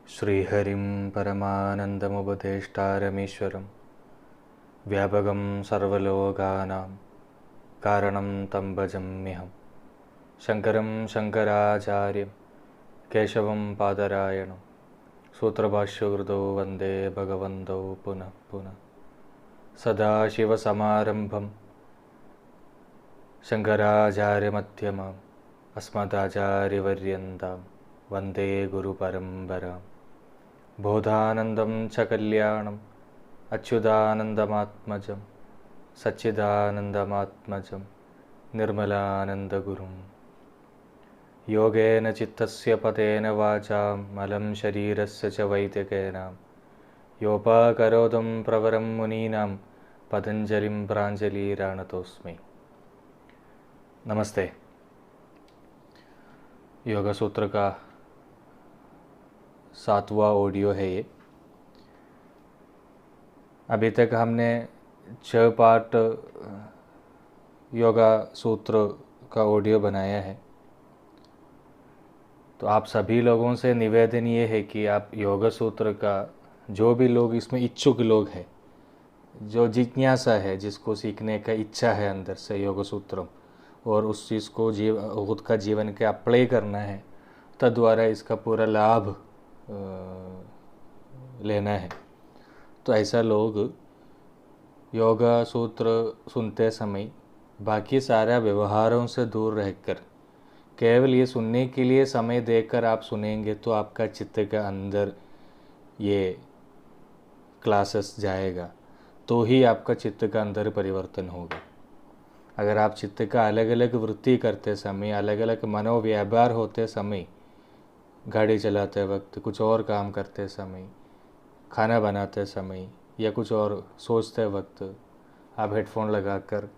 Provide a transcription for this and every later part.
श्रीहरिं परमानन्दमुपदेष्टारमीश्वरं व्यापकं सर्वलोकानां कारणं तं भजाम्यहं। शङ्करं शङ्कराचार्यं केशवं पादरायणं सूत्रभाष्यकृतौ वन्दे भगवन्तौ पुनः पुनः। सदाशिवसमारम्भं शङ्कराचार्यमध्यमाम् अस्मदाचार्यपर्यन्तां वन्दे गुरुपरम्पराम्। बोधानन्दं च कल्याणम् अच्युतानन्दमात्मजं सच्चिदानन्दमात्मजं निर्मलानन्दगुरुं। योगेन चित्तस्य पतेन वाचां मलं शरीरस्य च वैद्यकेन योपाकरोतं प्रवरं मुनीनां पतञ्जलिं प्राञ्जलिरानतोऽस्मि। नमस्ते। योग सूत्र का 7वां ऑडियो है ये। अभी तक हमने 6 पार्ट योगा सूत्र का ऑडियो बनाया है। तो आप सभी लोगों से निवेदन ये है कि आप योग सूत्र का, जो भी लोग इसमें इच्छुक लोग हैं, जो जिज्ञासा है, जिसको सीखने का इच्छा है अंदर से योग सूत्र, और उस चीज़ को खुद का जीवन के अप्लाई करना है, तद्वारा इसका पूरा लाभ लेना है, तो ऐसा लोग योगा सूत्र सुनते समय बाकी सारा व्यवहारों से दूर रहकर केवल ये सुनने के लिए समय देकर आप सुनेंगे तो आपका चित्त का अंदर ये क्लासेस जाएगा, तो ही आपका चित्त का अंदर परिवर्तन होगा। अगर आप चित्त का अलग अलग वृत्ति करते समय, अलग अलग मनोव्यापार होते समय, गाड़ी चलाते वक्त, कुछ और काम करते समय, खाना बनाते समय या कुछ और सोचते वक्त आप हेडफोन लगाकर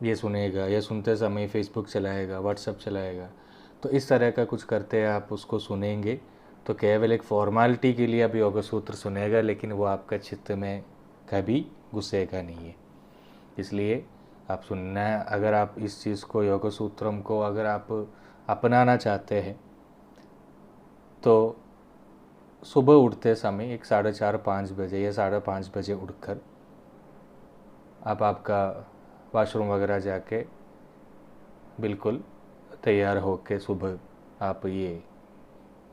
ये सुनेगा, या सुनते समय फेसबुक चलाएगा, व्हाट्सएप चलाएगा, तो इस तरह का कुछ करते आप उसको सुनेंगे तो केवल एक फॉर्मेलिटी के लिए आप योग सूत्र सुनेगा, लेकिन वो आपका चित्त में कभी घुसेगा नहीं है। इसलिए आप सुनना है। अगर आप इस चीज़ को, योग सूत्रम को अगर आप अपनाना चाहते हैं तो सुबह उठते समय एक 4:30-5 बजे या 5:30 बजे उठकर आप आपका वॉशरूम वगैरह जाके बिल्कुल तैयार होके सुबह आप ये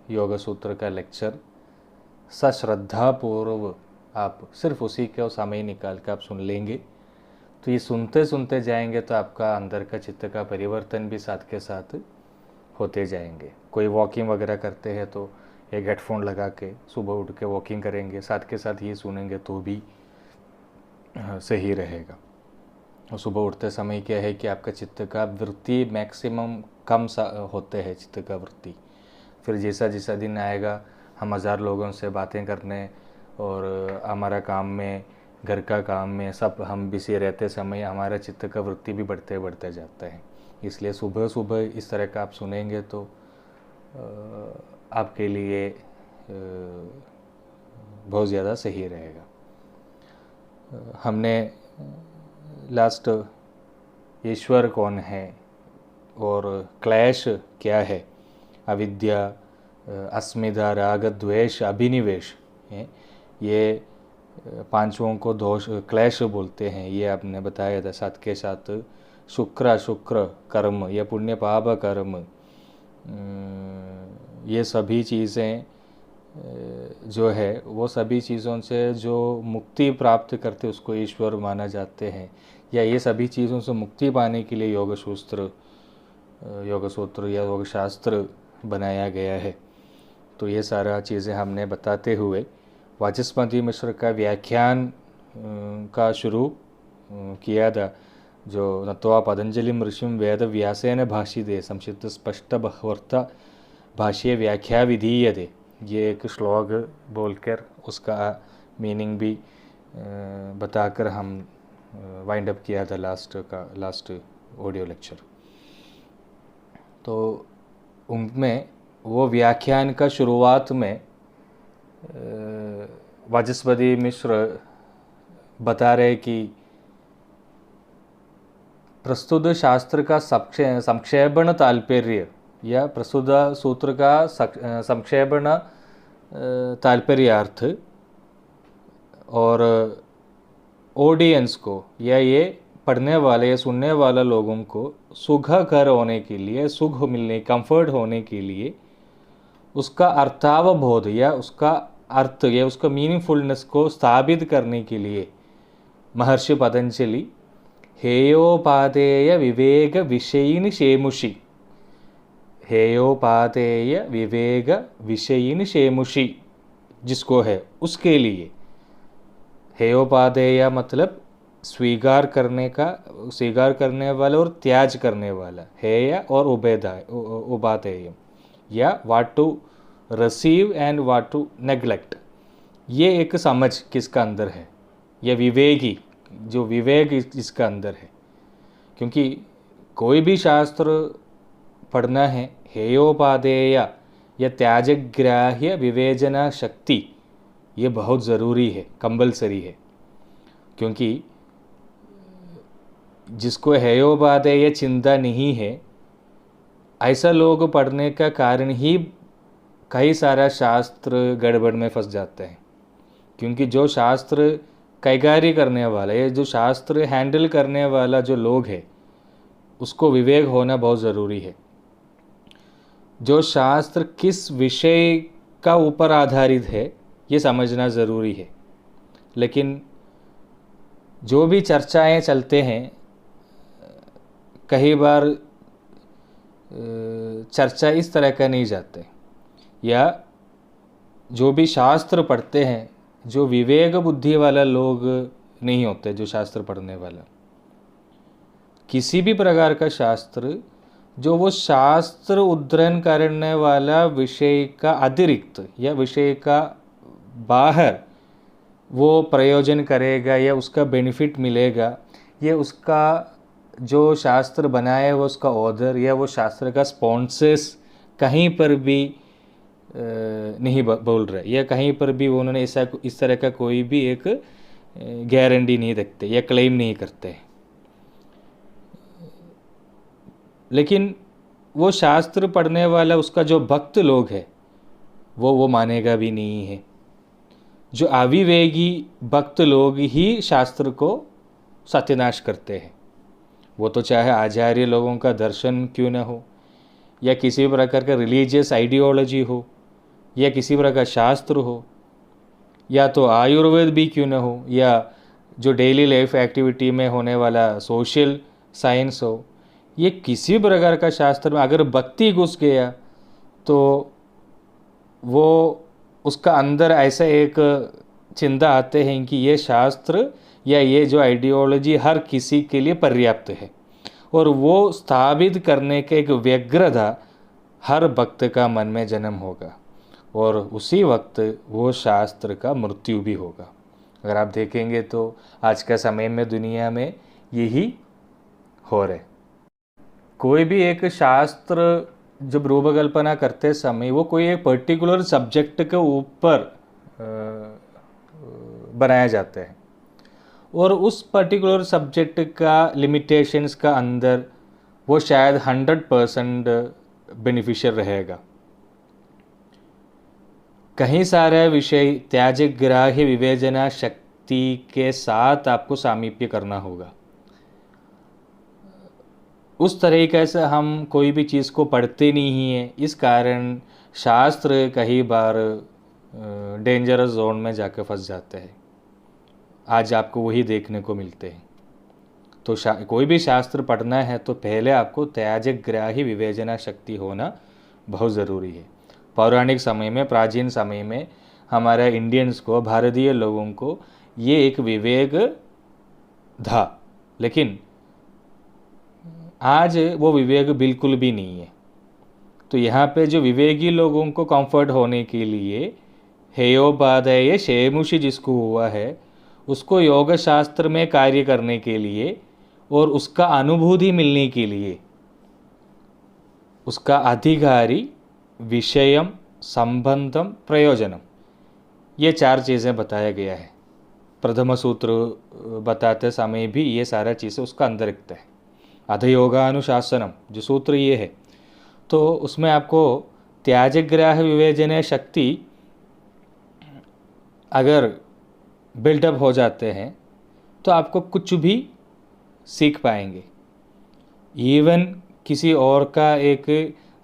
योग सूत्र का लेक्चर सश्रद्धापूर्व आप सिर्फ उसी के समय निकाल कर आप सुन लेंगे। तो ये सुनते सुनते जाएंगे तो आपका अंदर का चित्त का परिवर्तन भी साथ के साथ होते जाएंगे। कोई वॉकिंग वगैरह करते हैं तो एक हेडफोन लगा के सुबह उठ के वॉकिंग करेंगे, साथ के साथ ये सुनेंगे तो भी सही रहेगा। और सुबह उठते समय क्या है कि आपका चित्त का वृत्ति मैक्सिमम कम होते हैं, चित्त का वृत्ति। फिर जैसा जैसा दिन आएगा हम 1000 लोगों से बातें करने और हमारा काम में, घर का काम में सब हम बिजी रहते समय हमारा चित्त का वृत्ति भी बढ़ते बढ़ते जाता है। इसलिए सुबह सुबह इस तरह का आप सुनेंगे तो आपके लिए बहुत ज़्यादा सही रहेगा। हमने लास्ट ईश्वर कौन है और क्लैश क्या है, अविद्या, अस्मिता, राग, द्वेष, अभिनिवेश, ये पांचों को दोष क्लैश बोलते हैं, ये आपने बताया था। साथ के साथ शुक्र अशुक्र कर्म या पुण्य पाप कर्म, ये सभी चीज़ें जो है वो सभी चीज़ों से जो मुक्ति प्राप्त करते उसको ईश्वर माना जाते हैं, या ये सभी चीज़ों से मुक्ति पाने के लिए योग सूत्र या योग शास्त्र बनाया गया है। तो ये सारा चीज़ें हमने बताते हुए वाचस्पति मिश्र का व्याख्यान का शुरू किया था, जो नत्वा पतंजलिं ऋषिं वेद व्यासेन भाषिते संक्षिप्त स्पष्ट बहवर्ता भाष्ये व्याख्या विधीयते, ये एक श्लोक बोलकर उसका मीनिंग भी बताकर हम वाइंड अप किया था लास्ट ऑडियो लेक्चर। तो उनमें वो व्याख्यान का शुरुआत में वाचस्पति मिश्र बता रहे कि प्रस्तुत शास्त्र का संक्षेपण तात्पर्य या प्रस्तुत सूत्र का संक्षेपण तात्पर्यार्थ और ऑडियंस को या ये पढ़ने वाले या सुनने वाले लोगों को सुखकर होने के लिए, सुख मिलने, कंफर्ट होने के लिए उसका अर्थावबोध या उसका अर्थ या उसका मीनिंगफुलनेस को स्थापित करने के लिए महर्षि पतंजलि हेयोपादेय विवेक विषयिनी शेमुषि, हेयोपादेय विवेक विषयिनी शेमुषि जिसको है उसके लिए, हेयोपादेय मतलब स्वीकार करने का, स्वीकार करने वाला और त्याज करने वाला, हेय और उपादेय या what to receive and what to neglect, ये एक समझ किसका अंदर है, यह विवेकी, जो विवेक इसका अंदर है। क्योंकि कोई भी शास्त्र पढ़ना है, हेयोपादेय या त्याजग्राह्य विवेचना शक्ति ये बहुत ज़रूरी है, कंपल्सरी है। क्योंकि जिसको हेयोपादेय चिंता नहीं है, ऐसा लोग पढ़ने का कारण ही कई सारा शास्त्र गड़बड़ में फंस जाते हैं। क्योंकि जो शास्त्र कईगारी करने वाला है, जो शास्त्र हैंडल करने वाला जो लोग है, उसको विवेक होना बहुत ज़रूरी है। जो शास्त्र किस विषय का ऊपर आधारित है ये समझना ज़रूरी है। लेकिन जो भी चर्चाएं चलते हैं, कई बार चर्चा इस तरह का नहीं जाते, या जो भी शास्त्र पढ़ते हैं जो विवेक बुद्धि वाला लोग नहीं होते, जो शास्त्र पढ़ने वाला, किसी भी प्रकार का शास्त्र जो वो शास्त्र उद्धरण करने वाला विषय का अतिरिक्त या विषय का बाहर वो प्रयोजन करेगा या उसका बेनिफिट मिलेगा, ये उसका जो शास्त्र बनाया वो उसका ऑथर या वो शास्त्र का स्पॉन्सर्स कहीं पर भी नहीं बोल रहे, या कहीं पर भी उन्होंने ऐसा इस तरह का कोई भी एक गारंटी नहीं रखते या क्लेम नहीं करते। लेकिन वो शास्त्र पढ़ने वाला उसका जो भक्त लोग है वो मानेगा भी नहीं है। जो अविवेकी भक्त लोग ही शास्त्र को सत्यानाश करते हैं। वो तो चाहे आचार्य लोगों का दर्शन क्यों न हो, या किसी प्रकार का रिलीजियस आइडियोलॉजी हो, या किसी प्रकार का शास्त्र हो, या तो आयुर्वेद भी क्यों न हो, या जो डेली लाइफ एक्टिविटी में होने वाला सोशल साइंस हो, ये किसी प्रकार का शास्त्र में अगर भक्ति घुस गया तो वो उसका अंदर ऐसा एक चिंता आते हैं कि ये शास्त्र या ये जो आइडियोलॉजी हर किसी के लिए पर्याप्त है, और वो स्थापित करने के एक व्यग्रता हर भक्त का मन में जन्म होगा, और उसी वक्त वो शास्त्र का मृत्यु भी होगा। अगर आप देखेंगे तो आज के समय में दुनिया में यही हो रहा है। कोई भी एक शास्त्र जब रूपकल्पना करते समय वो कोई एक पर्टिकुलर सब्जेक्ट के ऊपर बनाया जाता है, और उस पर्टिकुलर सब्जेक्ट का लिमिटेशंस का अंदर वो शायद 100% बेनिफिशियल रहेगा। कहीं सारे विषय त्याजग्राह्य विवेचना शक्ति के साथ आपको सामीप्य करना होगा। उस तरीके से हम कोई भी चीज़ को पढ़ते नहीं हैं, इस कारण शास्त्र कई बार डेंजरस जोन में जाकर फंस जाते हैं। आज आपको वही देखने को मिलते हैं। तो कोई भी शास्त्र पढ़ना है तो पहले आपको त्याजग्राही विवेचना शक्ति होना बहुत ज़रूरी है। पौराणिक समय में, प्राचीन समय में हमारे इंडियंस को, भारतीय लोगों को ये एक विवेक था, लेकिन आज वो विवेक बिल्कुल भी नहीं है। तो यहाँ पे जो विवेकी लोगों को कंफर्ट होने के लिए हेयोपादेय शेमुषि जिसको हुआ है, उसको योग शास्त्र में कार्य करने के लिए और उसका अनुभूति मिलने के लिए उसका अधिकारी, विषयम, संबंधम, प्रयोजनम, ये 4 चीज़ें बताया गया है। प्रथम सूत्र बताते समय भी ये सारा चीज़ें उसका अंदर रखता है। अधयोगानुशासनम जो सूत्र ये है, तो उसमें आपको त्याजग्राह विवेचन शक्ति अगर बिल्डअप हो जाते हैं तो आपको कुछ भी सीख पाएंगे। इवन किसी और का एक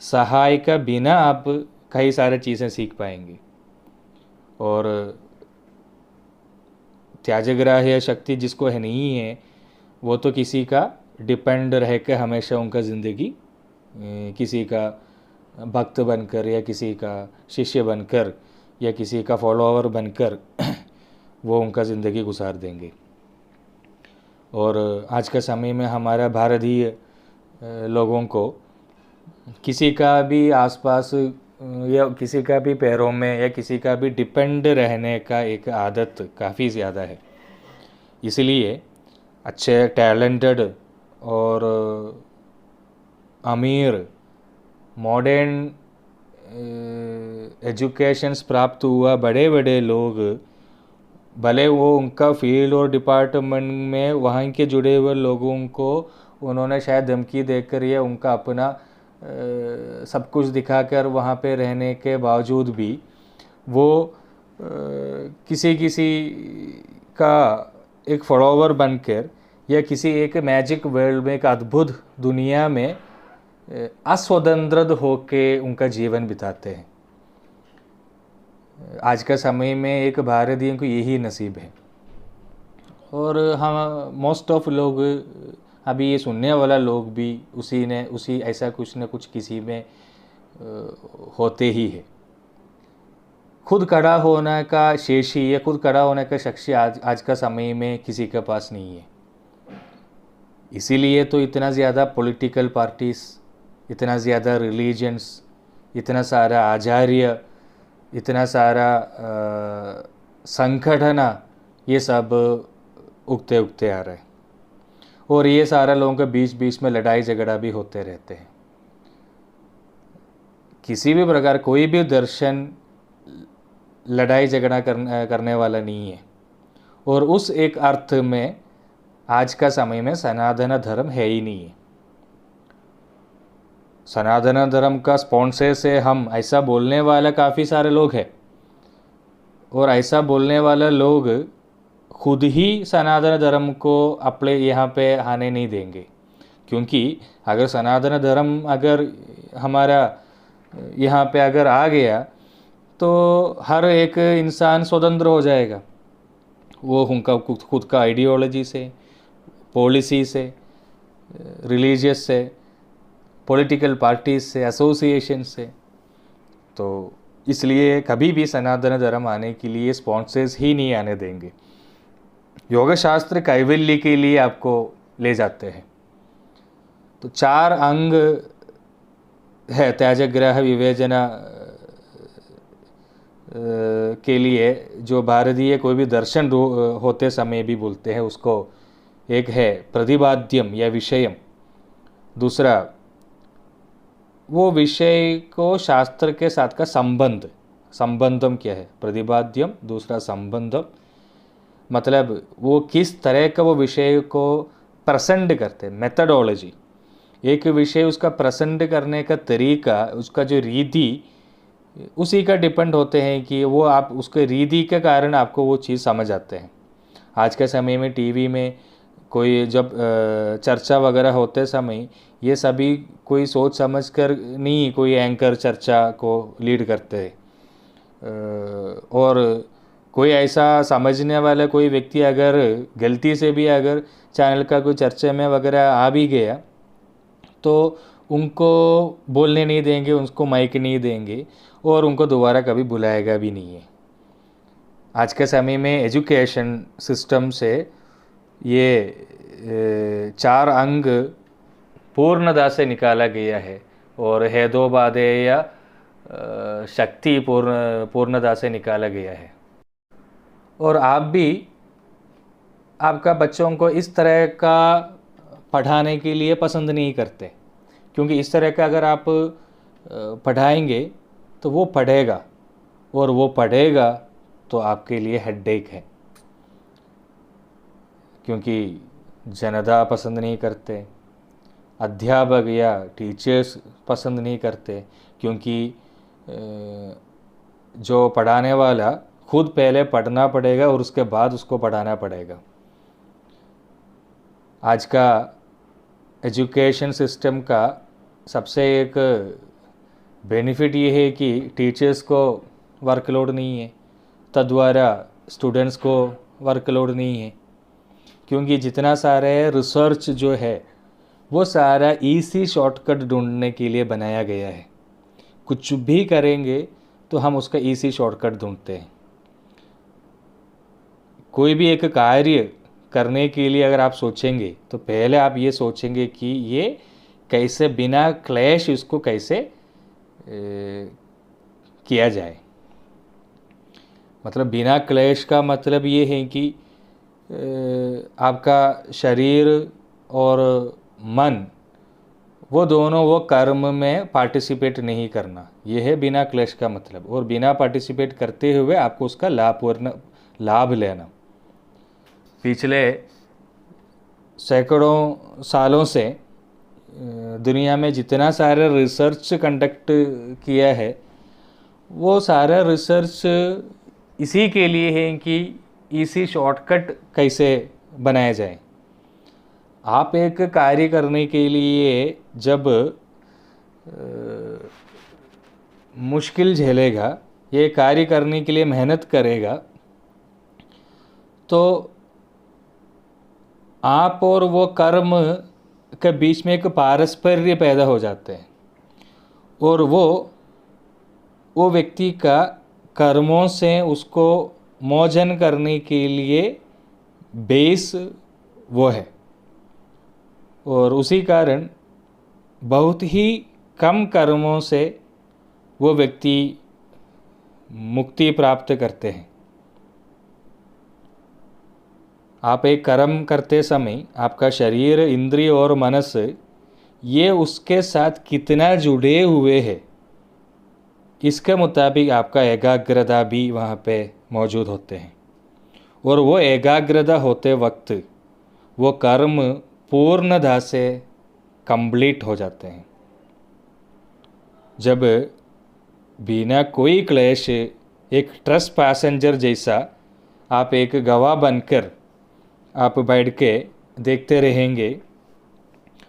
सहाय का बिना आप कई सारे चीज़ें सीख पाएंगे। और त्याजग्राह्य शक्ति जिसको है नहीं है वो तो किसी का डिपेंड रह के हमेशा उनका ज़िंदगी किसी का भक्त बनकर या किसी का शिष्य बनकर या किसी का फॉलोअर बनकर वो उनका ज़िंदगी गुजार देंगे। और आज के समय में हमारा भारतीय लोगों को किसी का भी आसपास या किसी का भी पैरों में या किसी का भी डिपेंड रहने का एक आदत काफ़ी ज़्यादा है। इसलिए अच्छे टैलेंटेड और अमीर मॉडर्न एजुकेशंस प्राप्त हुआ बड़े बड़े लोग, भले वो उनका फील्ड और डिपार्टमेंट में वहाँ के जुड़े हुए लोगों को उन्होंने शायद धमकी देकर या उनका अपना सब कुछ दिखाकर वहाँ पे रहने के बावजूद भी वो किसी किसी का एक फॉलोवर बनकर या किसी एक मैजिक वर्ल्ड में एक अद्भुत दुनिया में अस्वतंत्र होके उनका जीवन बिताते हैं। आज का समय में एक भारतीय को यही नसीब है। और हम मोस्ट ऑफ लोग अभी ये सुनने वाला लोग भी उसी ऐसा कुछ न कुछ किसी में होते ही है। खुद खड़ा होने का शेषी या खुद खड़ा होने का शक्ति आज का समय में किसी के पास नहीं है। इसीलिए तो इतना ज़्यादा पॉलिटिकल पार्टीज़, इतना ज़्यादा रिलीजन्स, इतना सारा आचार्य, इतना सारा संगठन, ये सब उगते उगते आ रहे हैं। और ये सारा लोगों के बीच बीच में लड़ाई झगड़ा भी होते रहते हैं। किसी भी प्रकार कोई भी दर्शन लड़ाई झगड़ा करने वाला नहीं है। और उस एक अर्थ में आज का समय में सनातन धर्म है ही नहीं है। सनातन धर्म का स्पॉन्सर से हम ऐसा बोलने वाला काफ़ी सारे लोग हैं, और ऐसा बोलने वाला लोग खुद ही सनातन धर्म को अपने यहाँ पे आने नहीं देंगे। क्योंकि अगर सनातन धर्म अगर हमारा यहाँ पे अगर आ गया तो हर एक इंसान स्वतंत्र हो जाएगा। वो उनका खुद का आइडियोलॉजी से, पॉलिसी से, रिलीजियस से, पॉलिटिकल पार्टीज से, एसोसिएशन से। तो इसलिए कभी भी सनातन धर्म आने के लिए स्पॉन्सर्स ही नहीं आने देंगे। योग शास्त्र कैवल्य के लिए आपको ले जाते हैं। तो 4 अंग है त्याजग्राह विवेचना के लिए, जो भारतीय कोई भी दर्शन होते समय भी बोलते हैं उसको। एक है प्रतिपाद्यम या विषयम, दूसरा वो विषय को शास्त्र के साथ का संबंध, संबंधम क्या है, प्रतिपाद्यम, दूसरा संबंधम, मतलब वो किस तरह का वो विषय को प्रेजेंट करते हैं, मेथडोलॉजी। एक विषय उसका प्रेजेंट करने का तरीका, उसका जो रीति, उसी का डिपेंड होते हैं कि वो आप उसके रीति के कारण आपको वो चीज़ समझ आते हैं। आज के समय में टीवी में कोई जब चर्चा वगैरह होते समय ये सभी कोई सोच समझ कर नहीं कोई एंकर चर्चा को लीड करते हैं। और कोई ऐसा समझने वाला कोई व्यक्ति अगर गलती से भी अगर चैनल का कोई चर्चा में वगैरह आ भी गया तो उनको बोलने नहीं देंगे, उसको माइक नहीं देंगे और उनको दोबारा कभी बुलाएगा भी नहीं है। आज के समय में एजुकेशन सिस्टम से ये 4 अंग पूर्णता से निकाला गया है और हेतोपादेय या शक्ति पूर्णता से निकाला गया है। और आप भी आपका बच्चों को इस तरह का पढ़ाने के लिए पसंद नहीं करते, क्योंकि इस तरह का अगर आप पढ़ाएंगे तो वो पढ़ेगा, और वो पढ़ेगा तो आपके लिए हेडेक है, क्योंकि जनता पसंद नहीं करते, अध्यापक या टीचर्स पसंद नहीं करते, क्योंकि जो पढ़ाने वाला खुद पहले पढ़ना पड़ेगा और उसके बाद उसको पढ़ाना पड़ेगा। आज का एजुकेशन सिस्टम का सबसे एक बेनिफिट ये है कि टीचर्स को वर्कलोड नहीं है, तद्वारा स्टूडेंट्स को वर्कलोड नहीं है, क्योंकि जितना सारे रिसर्च जो है वो सारा इजी शॉर्टकट ढूंढने के लिए बनाया गया है। कुछ भी करेंगे तो हम उसका इजी शॉर्टकट ढूंढते हैं। कोई भी एक कार्य करने के लिए अगर आप सोचेंगे तो पहले आप ये सोचेंगे कि ये कैसे बिना क्लेश इसको कैसे किया जाए। मतलब बिना क्लेश का मतलब ये है कि आपका शरीर और मन वो दोनों वो कर्म में पार्टिसिपेट नहीं करना, ये है बिना क्लेश का मतलब। और बिना पार्टिसिपेट करते हुए आपको उसका लाभ लेना। पिछले सैकड़ों सालों से दुनिया में जितना सारा रिसर्च कंडक्ट किया है वो सारा रिसर्च इसी के लिए है कि इसी शॉर्टकट कैसे बनाया जाए। आप एक कार्य करने के लिए जब मुश्किल झेलेगा, ये कार्य करने के लिए मेहनत करेगा, तो आप और वो कर्म के बीच में एक पारस्पर्य पैदा हो जाते हैं, और वो व्यक्ति का कर्मों से उसको मोचन करने के लिए बेस वो है। और उसी कारण बहुत ही कम कर्मों से वो व्यक्ति मुक्ति प्राप्त करते हैं। आप एक कर्म करते समय आपका शरीर, इंद्रिय और मनस ये उसके साथ कितना जुड़े हुए हैं, इसके मुताबिक आपका एकाग्रता भी वहाँ पे मौजूद होते हैं। और वो एकाग्रता होते वक्त वो कर्म पूर्णतः से कंप्लीट हो जाते हैं। जब बिना कोई क्लेश एक ट्रस्ट पैसेंजर जैसा आप एक गवाह बनकर आप बैठ के देखते रहेंगे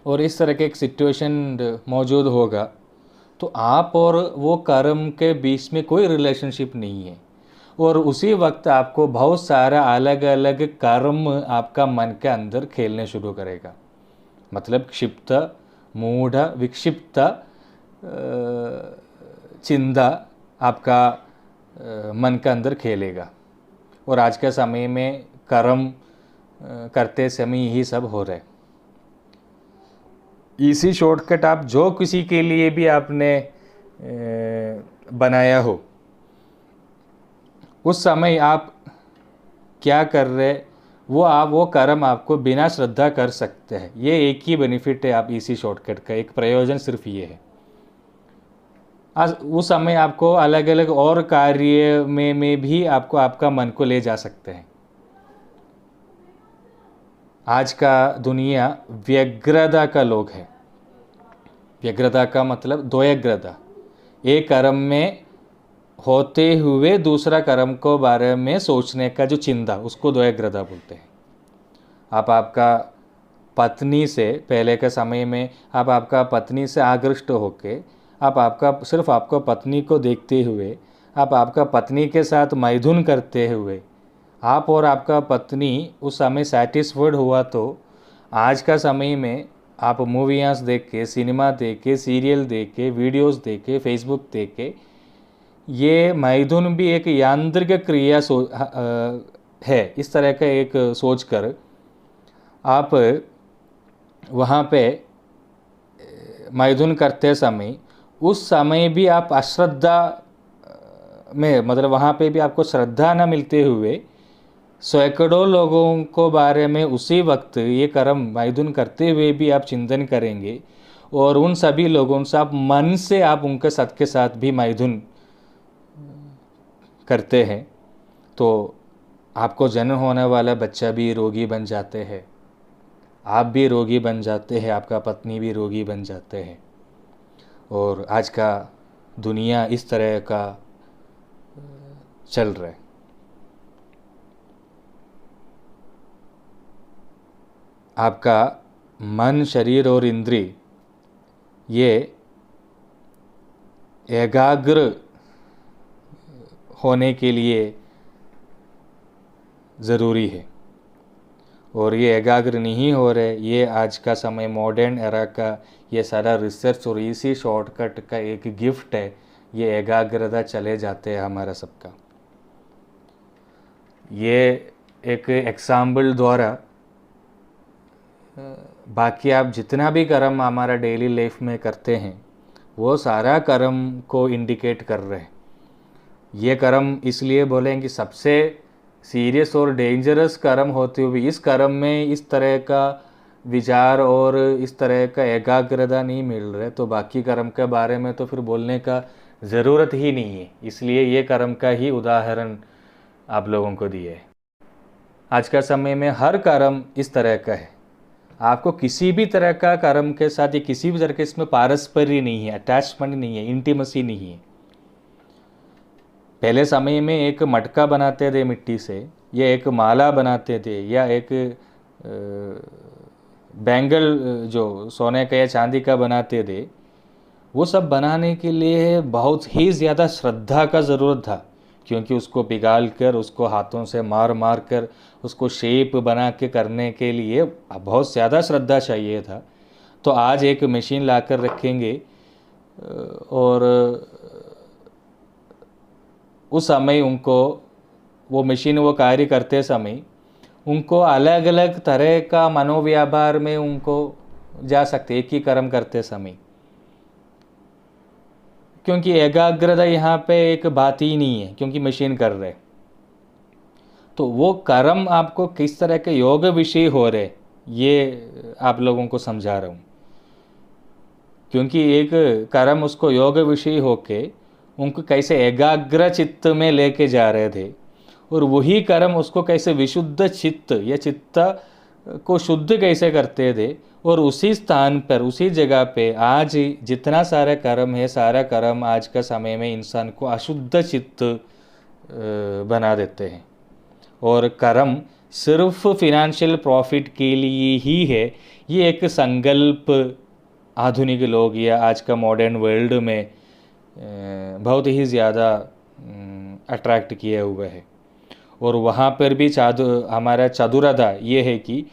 और इस तरह के एक सिचुएशन मौजूद होगा, तो आप और वो कर्म के बीच में कोई रिलेशनशिप नहीं है। और उसी वक्त आपको बहुत सारा अलग अलग कर्म आपका मन के अंदर खेलने शुरू करेगा। मतलब क्षिप्त, मूढ़, विक्षिप्त चिंता आपका मन के अंदर खेलेगा। और आज के समय में कर्म करते समय यही सब हो रहा है। इसी शॉर्टकट आप जो किसी के लिए भी आपने बनाया हो, उस समय आप क्या कर रहे वो कर्म आपको बिना श्रद्धा कर सकते हैं। ये एक ही बेनिफिट है आप इसी शॉर्टकट का, एक प्रयोजन सिर्फ ये है। आज उस समय आपको अलग अलग और कार्य में भी आपको आपका मन को ले जा सकते हैं। आज का दुनिया व्यग्रता का लोग है। व्यग्रता का मतलब द्वयग्रता, एक कर्म में होते हुए दूसरा कर्म को बारे में सोचने का जो चिंता, उसको द्वयग्रता बोलते हैं। आप आपका पत्नी से पहले के समय में आप आपका पत्नी से आकृष्ट होके आप सिर्फ आपको पत्नी को देखते हुए आप आपका पत्नी के साथ मैथुन करते हुए आप और आपका पत्नी उस समय सेटिस्फाइड हुआ, तो आज का समय में आप मूवीज़ देख के, सिनेमा देख के, सीरियल देख के, वीडियोस देख के, फेसबुक देख के, ये मैथुन भी एक यांत्रिक क्रिया है, इस तरह का एक सोच कर आप वहाँ पे मैथुन करते समय उस समय भी आप अश्रद्धा में, मतलब वहाँ पे भी आपको श्रद्धा न मिलते हुए सैकड़ों लोगों को बारे में उसी वक्त ये कर्म मैथुन करते हुए भी आप चिंतन करेंगे, और उन सभी लोगों से आप मन से आप उनके साथ के साथ भी मैथुन करते हैं, तो आपको जन्म होने वाला बच्चा भी रोगी बन जाते हैं। आप भी रोगी बन जाते हैं, आपका पत्नी भी रोगी बन जाते हैं। और आज का दुनिया इस तरह का चल रहा है। आपका मन, शरीर और इंद्रिय ये एकाग्र होने के लिए ज़रूरी है, और ये एकाग्र नहीं हो रहे। ये आज का समय, मॉडर्न एरा का ये सारा रिसर्च और इसी शॉर्टकट का एक गिफ्ट है। ये एकाग्रता चले जाते हैं हमारा सबका। ये एक एग्जाम्पल द्वारा बाकी आप जितना भी कर्म हमारा डेली लाइफ में करते हैं वो सारा कर्म को इंडिकेट कर रहे हैं। ये कर्म इसलिए बोलें कि सबसे सीरियस और डेंजरस कर्म होते हुए इस कर्म में इस तरह का विचार और इस तरह का एकाग्रता नहीं मिल रहा, तो बाकी कर्म के बारे में तो फिर बोलने का ज़रूरत ही नहीं है। इसलिए ये कर्म का ही उदाहरण आप लोगों को दिए है। आज का समय में हर कर्म इस तरह का है। आपको किसी भी तरह का कर्म के साथ या किसी भी तरह के इसमें पारस्पर्य नहीं है, अटैचमेंट नहीं है, इंटीमेसी नहीं है। पहले समय में एक मटका बनाते थे मिट्टी से, या एक माला बनाते थे, या एक बैंगल जो सोने का या चांदी का बनाते थे, वो सब बनाने के लिए बहुत ही ज़्यादा श्रद्धा का ज़रूरत था, क्योंकि उसको पिघाल कर, उसको हाथों से मार मार कर उसको शेप बना के करने के लिए बहुत ज़्यादा श्रद्धा चाहिए था। तो आज एक मशीन ला कर रखेंगे और उस समय उनको वो मशीन वो कार्य करते समय उनको अलग अलग तरह का मनोव्यापार में उनको जा सकते एक ही कर्म करते समय, क्योंकि एकाग्रता यहाँ पे एक बात ही नहीं है, क्योंकि मशीन कर रहे। तो वो कर्म आपको किस तरह के योग विषय हो रहे ये आप लोगों को समझा रहा हूँ। क्योंकि एक कर्म उसको योग विषय होके उनको कैसे एकाग्र चित्त में लेके जा रहे थे, और वही कर्म उसको कैसे विशुद्ध चित्त या चित्त को शुद्ध कैसे करते थे, और उसी स्थान पर उसी जगह पे आज जितना सारा कर्म है सारा कर्म आज का समय में इंसान को अशुद्ध चित्त बना देते हैं। और कर्म सिर्फ फिनेंशियल प्रॉफिट के लिए ही है, ये एक संकल्प आधुनिक लोग या आज का मॉडर्न वर्ल्ड में बहुत ही ज़्यादा अट्रैक्ट किए हुए है। और वहाँ पर भी हमारा चतुरता ये है कि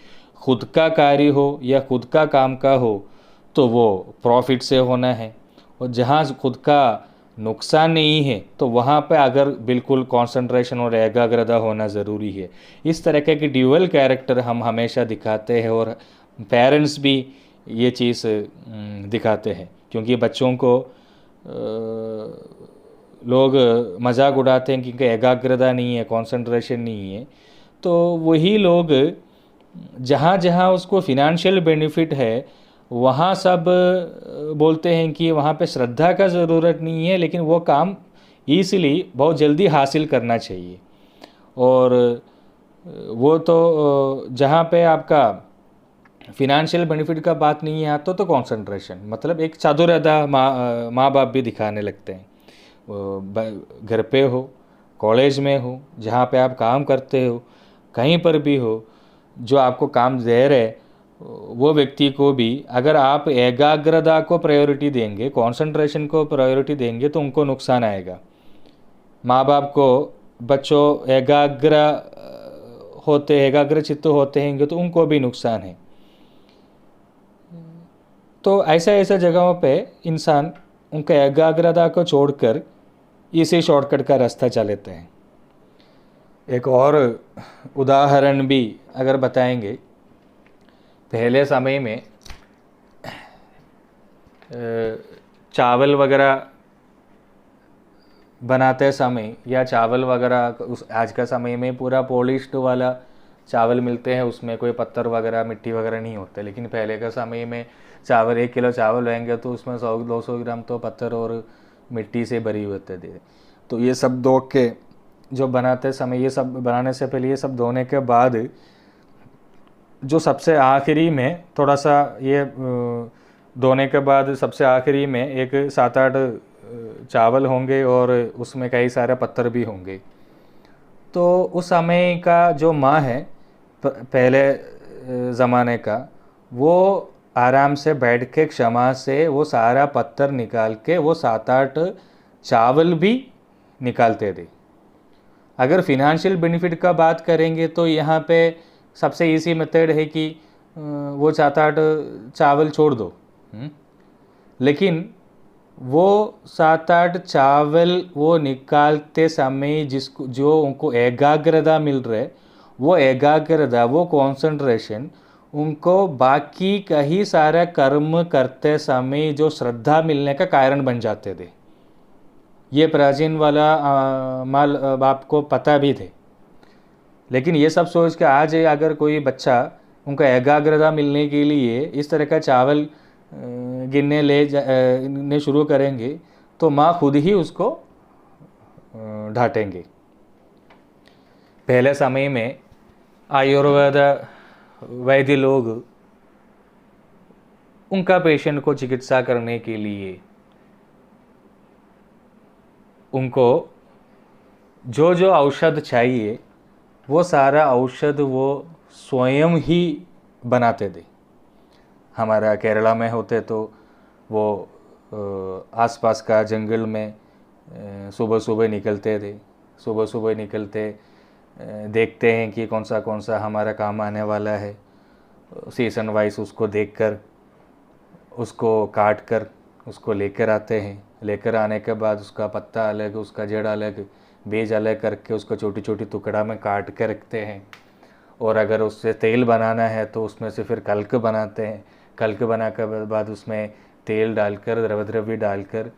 खुद का कार्य हो या खुद का काम का हो तो वो प्रॉफिट से होना है, और जहाँ खुद का नुकसान नहीं है तो वहाँ पे अगर बिल्कुल कंसंट्रेशन और एकाग्रता होना ज़रूरी है। इस तरह के ड्यूअल कैरेक्टर हम हमेशा दिखाते हैं, और पेरेंट्स भी ये चीज़ दिखाते हैं, क्योंकि बच्चों को लोग मजाक उड़ाते हैं क्योंकि एकाग्रता नहीं है, कंसंट्रेशन नहीं है। तो वही लोग जहाँ जहाँ उसको फिनेंशियल बेनिफिट है वहाँ सब बोलते हैं कि वहाँ पे श्रद्धा का ज़रूरत नहीं है, लेकिन वो काम ईज़िली बहुत जल्दी हासिल करना चाहिए। और वो तो जहाँ पे आपका फिनेंशियल बेनिफिट का बात नहीं है तो कंसंट्रेशन मतलब एक चादुरदा माँ बाप भी दिखाने लगते हैं। घर पे हो, कॉलेज में हो, जहाँ पे आप काम करते हो, कहीं पर भी हो, जो आपको काम दे रहे वो व्यक्ति को भी अगर आप एकाग्रता को प्रायोरिटी देंगे, कंसंट्रेशन को प्रायोरिटी देंगे तो उनको नुकसान आएगा। माँ बाप को बच्चों एकाग्र चित्त होते हैं तो उनको भी नुकसान है। तो ऐसा जगहों पे इंसान उनका एकाग्रता को छोड़कर इसी शॉर्टकट का रास्ता चलते हैं। एक और उदाहरण भी अगर बताएंगे, पहले समय में चावल वगैरह बनाते समय या चावल वगैरह आज का समय में पूरा पॉलिश्ड वाला चावल मिलते हैं, उसमें कोई पत्थर वगैरह मिट्टी वगैरह नहीं होते। लेकिन पहले का समय में चावल 1 किलो चावल लेंगे तो उसमें 100-200 ग्राम तो पत्थर और मिट्टी से भरी होते थे। तो ये सब धो के जो बनाते समय, ये सब बनाने से पहले ये सब धोने के बाद जो सबसे आखिरी में थोड़ा सा ये धोने के बाद सबसे आखिरी में एक 7-8 चावल होंगे और उसमें कई सारे पत्थर भी होंगे। तो उस समय का जो माँ है पहले ज़माने का, वो आराम से बैठ के क्षमा से वो सारा पत्थर निकाल के वो 7-8 चावल भी निकालते थे। अगर फिनेंशियल बेनिफिट का बात करेंगे तो यहाँ पे सबसे इजी मेथड है कि वो 7-8 चावल छोड़ दो। लेकिन वो 7-8 चावल वो निकालते समय जिसको जो उनको एकाग्रता मिल रहा है, वो एकाग्रता, वो कंसंट्रेशन उनको बाकी कई सारे कर्म करते समय जो श्रद्धा मिलने का कारण बन जाते थे। ये प्राचीन वाला माल आपको पता भी थे। लेकिन ये सब सोच के आज अगर कोई बच्चा उनका एकाग्रता मिलने के लिए इस तरह का चावल गिनने शुरू करेंगे तो माँ खुद ही उसको डांटेंगे। पहले समय में आयुर्वेद वैद्य लोग उनका पेशेंट को चिकित्सा करने के लिए उनको जो जो औषध चाहिए वो सारा औषध वो स्वयं ही बनाते थे। हमारा केरला में होते तो वो आसपास का जंगल में सुबह सुबह निकलते थे। सुबह सुबह निकलते देखते हैं कि कौन सा हमारा काम आने वाला है। सीज़न वाइज उसको देखकर उसको काट कर उसको लेकर आते हैं। लेकर आने के बाद उसका पत्ता अलग, उसका जड़ अलग, बीज अलग करके उसको छोटी छोटी टुकड़ा में काट के रखते हैं। और अगर उससे तेल बनाना है तो उसमें से फिर कल्क बनाते हैं। कल्क बना के बाद उसमें तेल डालकर, द्रव्य डालकर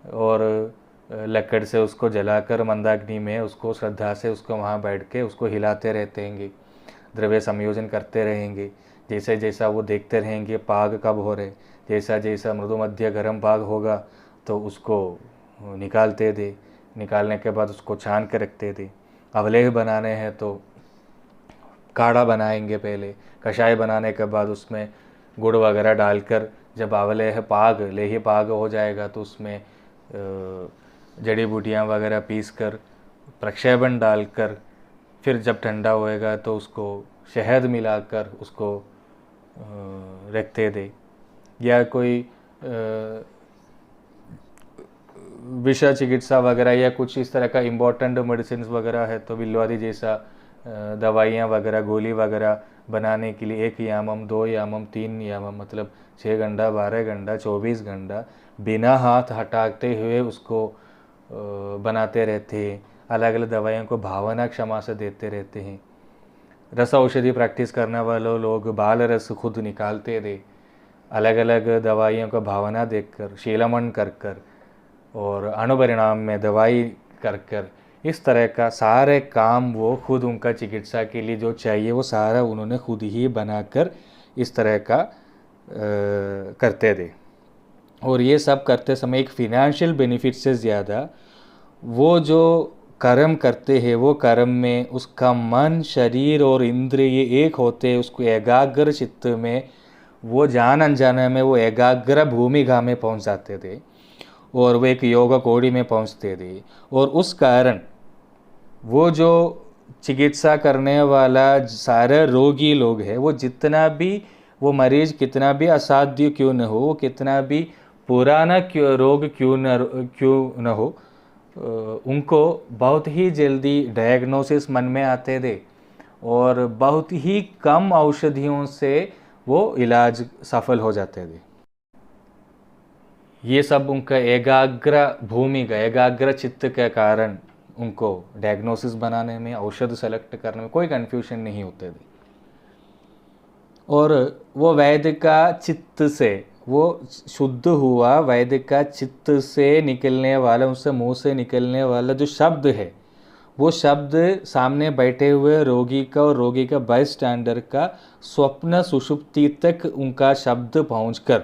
और लकड़ से उसको जलाकर मंदाग्नि में उसको श्रद्धा से उसको वहाँ बैठ के उसको हिलाते रहते हैं, द्रव्य संयोजन करते रहेंगे। जैसे जैसा वो देखते रहेंगे पाग कब हो रहे, जैसा जैसा मृदु मध्य गर्म पाग होगा तो उसको निकालते थे। निकालने के बाद उसको छान के रखते थे। अवलेह बनाने हैं तो काढ़ा बनाएंगे पहले, कषाय बनाने के बाद उसमें गुड़ वगैरह डालकर जब अवलेह पाग लेही पाग हो जाएगा तो उसमें जड़ी बूटियाँ वगैरह पीस कर प्रक्षेपण डालकर फिर जब ठंडा होएगा तो उसको शहद मिलाकर उसको रखते थे। या कोई विषय चिकित्सा वगैरह या कुछ इस तरह का इम्पोर्टेंट मेडिसिन वगैरह है तो बिल्वादी जैसा दवाइयाँ वगैरह, गोली वगैरह बनाने के लिए 1 यामम, 2 यामम, 3 यामम, मतलब 6 घंटा, 12 घंटा, 24 घंटा बिना हाथ हटाते हुए उसको बनाते रहते हैं। अलग अलग दवाइयों को भावना क्षमा से देते रहते हैं। रस औषधि प्रैक्टिस करने वाले लोग बाल रस खुद निकालते थे, अलग अलग दवाइयों को भावना देखकर, शीलमन कर कर और अणुपरिणाम में दवाई कर कर, इस तरह का सारे काम वो खुद उनका चिकित्सा के लिए जो चाहिए वो सारा उन्होंने खुद ही बनाकर इस तरह का करते थे। और ये सब करते समय एक फिनेंशियल बेनिफिट से ज़्यादा वो जो कर्म करते हैं वो कर्म में उसका मन, शरीर और इंद्रिय एक होते, उसको एकाग्र चित्त में वो जान अनजाने में वो एकाग्र भूमिका में पहुंच जाते थे और वो एक योग कोटि में पहुंचते थे। और उस कारण वो जो चिकित्सा करने वाला सारे रोगी लोग हैं, वो जितना भी वो मरीज कितना भी असाध्य क्यों न हो, वो कितना भी पुराना रोग क्यों न हो, उनको बहुत ही जल्दी डायग्नोसिस मन में आते थे और बहुत ही कम औषधियों से वो इलाज सफल हो जाते थे। ये सब उनका एकाग्र भूमिका, एकाग्र चित्त के कारण उनको डायग्नोसिस बनाने में, औषध सेलेक्ट करने में कोई कन्फ्यूजन नहीं होते थे। और वो वैद्य का चित्त से वो शुद्ध हुआ, वैद्य का चित्त से निकलने वाला, उससे मुंह से निकलने वाला जो शब्द है वो शब्द सामने बैठे हुए रोगी का और रोगी का बाय स्टैंडर का स्वप्न सुषुप्ति तक उनका शब्द पहुंचकर